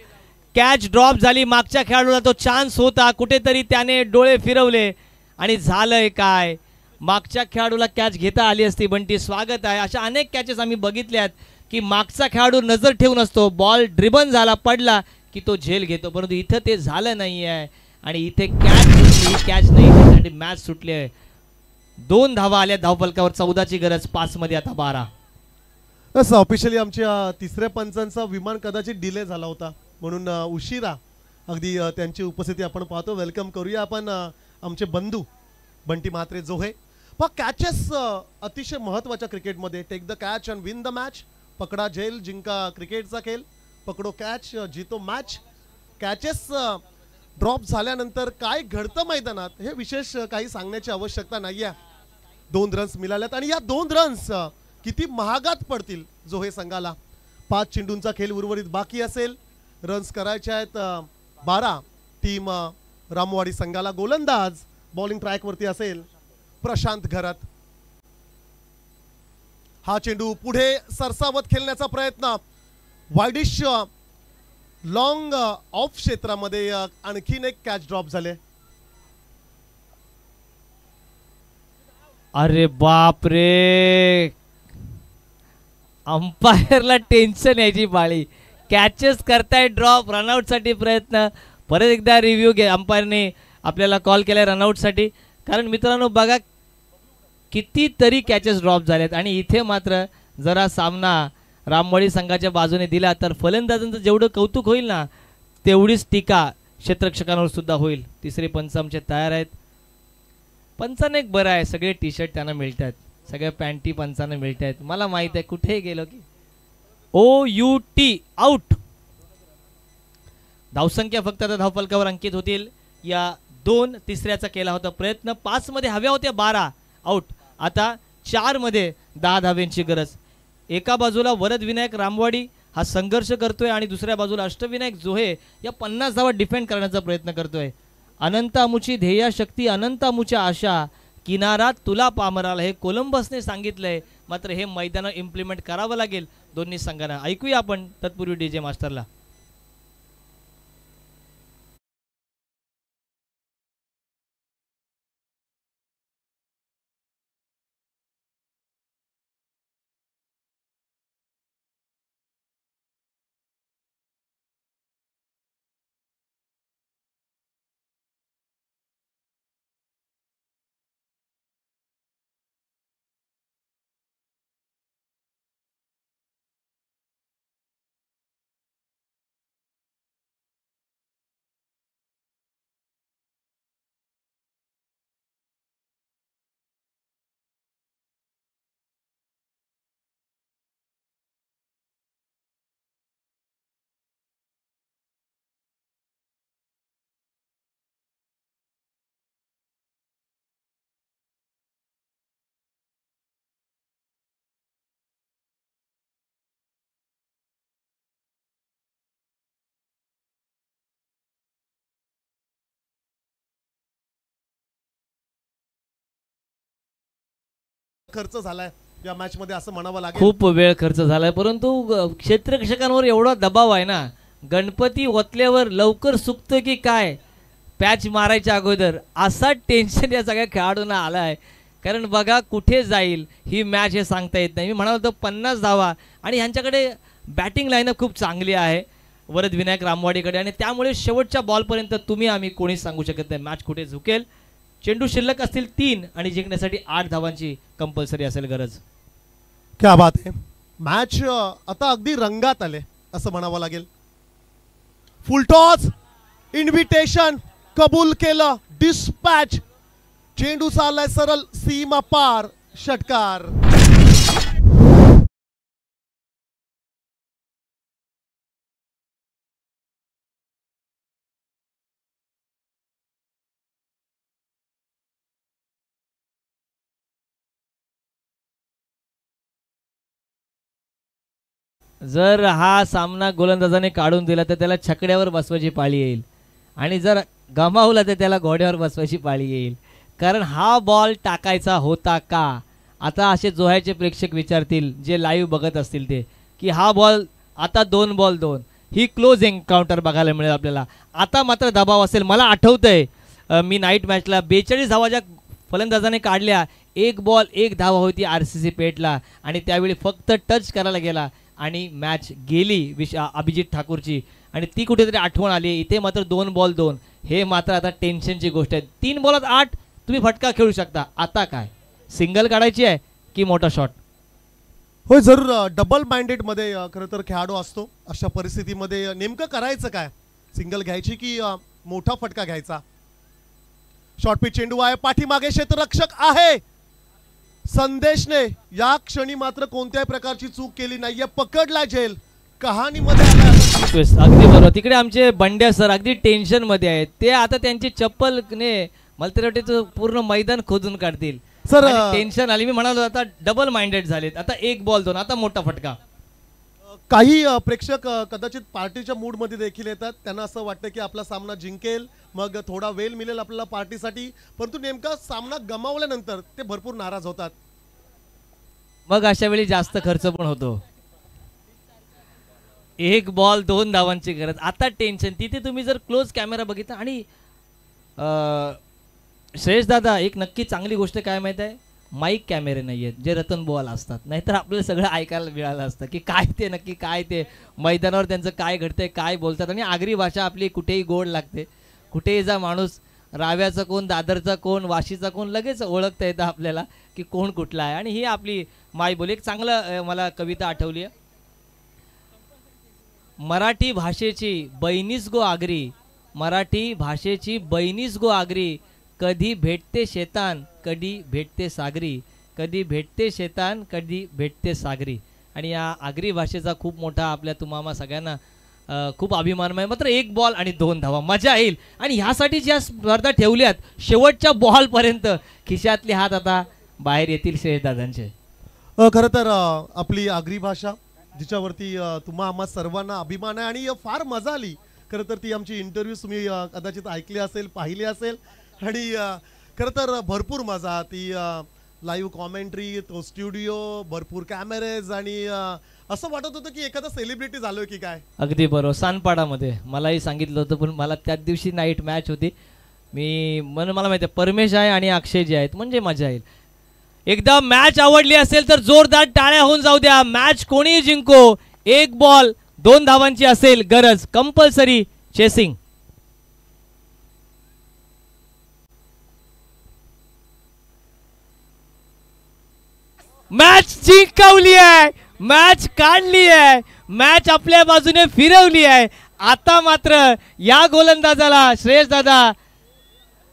कॅच ड्रॉप झाली. मागच्या खेळाडूला तो चान्स होता, कुठेतरी त्याने डोळे फिरवले आणि झालंय काय, मागच्या खेळाडूला कॅच घेता आली असती. बंटी स्वागत आहे. अशा अनेक कॅचेस आम्ही बघितल्यात की मागचा खेळाडू नजर ठेवून असतो, बॉल ड्रिबन झाला, पडला की तो झेल घेतो, परंतु इथं ते झालं नाही आहे आणि इथे कॅच नाही, त्यासाठी मॅच सुटली आहे. 2 धावा आल्या धावफलकावर. 14ची गरज, 5 मध्ये आता 12. असं ऑफिशियली आमच्या तिसऱ्या पंचांचा विमान कदाचित डिले झाला होता, म्हणून उशिरा अगदी त्यांची उपस्थिती आपण पाहतो. वेलकम करूया आपण आमचे बंधू बंटी म्हात्रे जोहे. पण कॅचेस अतिशय महत्त्वाच्या क्रिकेटमध्ये. Take the catch and win the match. पकडा झेल, जिंका क्रिकेटचा खेळ. पकडो कॅच, जितो मॅच. कॅचेस ड्रॉप झाल्यानंतर काय घडतं मैदानात हे विशेष काही सांगण्याची आवश्यकता नाही आहे. 2 रन्स मिळाल्यात आणि या 2 रन्स किती महागात पडतील जो हे संघाला. 5 चेंडूंचा खेळ उर्वरित बाकी असेल. रन्स करायचे आहेत 12 टीम रामवाडी संघाला. गोलंदाज बॉलिंग ट्रॅकवरती असेल प्रशांत घरात. हा चेंडू पुढे सरसावत खेळण्याचा प्रयत्न. वाईडिश लॉंग ऑफ क्षेत्रामध्ये आणखीन एक कॅच ड्रॉप झाले. अरे बाप रे, अंपायरला टेन्शन यायची पाळी. कॅचेस करताय ड्रॉप, रनआउट साठी प्रयत्न. परत एकदा रिव्ह्यू घे. अंपायरने आपल्याला कॉल केलाय रनआउट साठी, कारण मित्रांनो बघा कितीतरी कॅचेस ड्रॉप झालेत आणि इथे मात्र जरा सामना रामवाडी संघाच्या बाजूने दिला तर फलंदाजांचं जेवढं कौतुक होईल ना, तेवढीच टीका क्षेत्ररक्षकांवर सुद्धा होईल. तिसरे पंच आमचे तयार आहेत. पंचांना एक बरं आहे, सगळे टी शर्ट त्यांना मिळतात, सगळ्या पॅन्टी पंचांना मिळत आहेत. मला माहित आहे कुठे गेलो की OUT आउट. धावसंख्या फक्त आता धावफलकावर अंकित होतील. या 2 तिसऱ्याचा केला होता प्रयत्न. 5 मध्ये हव्या होत्या 12 आउट. आता 4 मध्ये 10 धाव्यांची गरज. एका बाजूला वरद विनायक रामवाडी हा संघर्ष करतोय आणि दुसऱ्या बाजूला अष्टविनायक जोहे या 50 धावा डिफेंड करण्याचा प्रयत्न करतोय. अनंत अमुची ध्येया शक्ती, अनंत अमुच्या आशा, किनारा तुला पामराला, हे कोलंबसने सांगितलंय. मात्र हे मैदान इम्प्लिमेंट करावं लागेल दोन्ही संघांना. ऐकूया आपण तत्पूर्वी DJ मास्टरला. खर्च झालाय या मॅच मध्ये असं म्हणावं लागेल. खूप वेळ खर्च झालाय, परंतु क्षेत्ररक्षकांवर एवढा दबाव आहे ना. गणपती ओतल्यावर लवकर सुकतं की काय, पॅच मारायच्या अगोदर असा टेन्शन या सगळ्या खेळाडूंना आलाय कारण बघा कुठे जाईल ही मॅच हे सांगता येत नाही. मी म्हणालो होतो 50 धावा आणि ह्यांच्याकडे बॅटिंग लाईनअप खूप चांगली आहे वरद विनायक रामवाडीकडे, आणि त्यामुळे शेवटच्या बॉलपर्यंत तुम्ही आम्ही कोणीच सांगू शकत नाही मॅच कुठे झुकेल. चेंडू शिल्लक असतील 3 आणि जिंकण्यासाठी 8 धावांची कंपल्सरी असेल गरज. क्या बात आहे. मॅच आता अगदी रंगात आले असं म्हणावं लागेल. फुलटॉस इन्व्हिटेशन कबूल केलं. डिस्पॅच चेंडू चाललाय सरळ सीमा पार. षटकार. जर हा सामना गोलंदाजाने काढून दिला तर त्याला छकड्यावर बसवायची पाळी येईल, आणि जर गमावला तर त्याला घोड्यावर बसवायची पाळी येईल. कारण हा बॉल टाकायचा होता का. आता असे जोह्याचे प्रेक्षक विचारतील जे लाईव्ह बघत असतील ते, की हा बॉल आता 2 बॉल 2 ही क्लोज एन्काउंटर बघायला मिळेल आपल्याला. आता मात्र दबाव असेल. मला आठवतंय मी नाईट मॅचला 42 धावा ज्या फलंदाजाने काढल्या, 1 बॉल 1 धावा होती RCC पेटला, आणि त्यावेळी फक्त टच करायला गेला आणि मॅच गेली अभिजित ठाकूरची, आणि ती कुठेतरी आठवण आली. इथे मात्र 2 बॉल 2 हे मात्र आता टेन्शनची गोष्ट आहे. 3 बॉलात 8 तुम्ही फटका खेळू शकता. आता काय सिंगल काढायची आहे की मोठा शॉट. होय, जरूर डबल माइंडेड मध्ये खरं तर खेळाडू असतो. अशा परिस्थितीमध्ये नेमकं करायचं काय, सिंगल घ्यायची की मोठा फटका घ्यायचा. शॉर्ट पिच चेंडू आहे, पाठीमागे क्षेत्ररक्षक आहे. संदेशने या क्षणी मात्र कोणत्याही प्रकारची चूक केली नाहीये. पकडला झेल कहाणीमध्ये आला. अगदी बरोबर. तिकडे आमचे बंड्या सर अगदी टेन्शन मध्ये आहेत. ते आता त्यांची चप्पल ने मला तरी वाटते पूर्ण मैदान खोदून काढतील सर. टेन्शन आली. मी म्हणालो आता डबल माइंडेड झालेत. आता 1 बॉल 2 आता मोठा फटका. काही प्रेक्षक कदाचित पार्टीच्या मूड मध्ये देखील येतात. त्यांना असं वाटतं की आपला सामना जिंकेल, मग थोडा वेळ मिळेल आपल्याला पार्टीसाठी, परंतु नेमका सामना गमावल्यानंतर ते भरपूर नाराज होतात. मग अशा वेळी जास्त खर्च पण होतो. 1 बॉल 2 धावांची गरज. आता टेन्शन. तिथे तुम्ही जर क्लोज कॅमेरा बघितला, आणि श्रेयस दादा एक नक्की चांगली गोष्ट काय माहित आहे, माईक कॅमेरे नाही आहेत जे रतन बॉल असतात. नाहीतर आपल्याला सगळं ऐकायला मिळालं असतं की काय ते नक्की काय ते मैदानावर त्यांचं काय घडतंय, काय बोलतात. आणि आगरी भाषा आपली कुठेही गोड लागते. कुठेही जा माणूस, राव्याचा कोण, दादरचा कोण, वाशीचा कोण, लगेच ओळखता येतं आपल्याला की कोण कुठला आहे. आणि ही आपली मायबोली. एक चांगलं मला कविता आठवली आहे. मराठी भाषेची बहिणीस गो आगरी, मराठी भाषेची बहिणीस गो आगरी, कधी भेटते शेतान कधी भेटते सागरी, कधी भेटते शेतान कधी भेटते सागरी. आणि या आगरी भाषेचा खूप मोठा आपल्या तुम्हाला सगळ्यांना खूप अभिमान आहे. मात्र 1 बॉल आणि 2 धावा. मजा येईल. आणि ह्यासाठी ज्या स्पर्धा ठेवल्यात शेवटच्या बॉलपर्यंत खिशातले हात आता बाहेर येतील श्रेयस दादांचे. खरं तर आपली आगरी भाषा जिच्यावरती तुम्हा आम्हा सर्वांना अभिमान आहे आणि फार मजा आली. खरं तर ती आमची इंटरव्ह्यू तुम्ही कदाचित ऐकली असेल, पाहिली असेल, आणि खरं तर भरपूर मजा. ती लाईव्ह कॉमेंट्री, तो स्टुडिओ, भरपूर कॅमेरेज, आणि असं वाटत होतं की एखादा सेलिब्रिटी झालोय की काय. अगदी बरोबर. सानपाडामध्ये मलाही सांगितलं होतं, पण मला त्याच दिवशी नाईट मॅच होती. मला माहिती आहे परमेश आहे आणि अक्षय जे आहेत, म्हणजे मजा येईल. एकदा मॅच आवडली असेल तर जोरदार टाळ्या होऊन जाऊ द्या. मॅच कोणीही जिंको, 1 बॉल 2 धावांची असेल गरज. Compulsory chasing. मॅच जिंकवली आहे, मॅच काढली आहे, मॅच आपल्या बाजूने फिरवली आहे. आता मात्र या गोलंदाजाला श्रेयस दादा,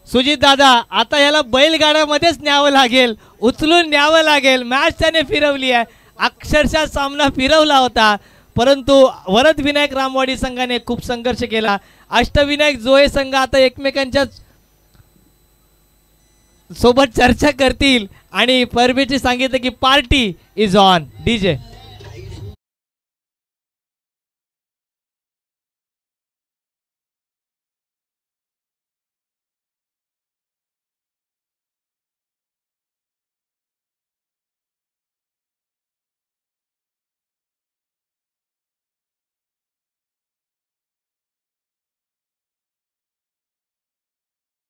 सुजित दादा, आता याला बैलगाड्यामध्येच न्यावं लागेल, उचलून न्यावं लागेल. मॅच त्याने फिरवली आहे. अक्षरशः सामना फिरवला होता, परंतु वरद विनायक रामवाडी संघाने खूप संघर्ष केला. अष्टविनायक जोहे संघ आता एकमेकांच्या सोबत चर्चा करतील आणि परमेशची सांगितलं की पार्टी इज ऑन. डीजे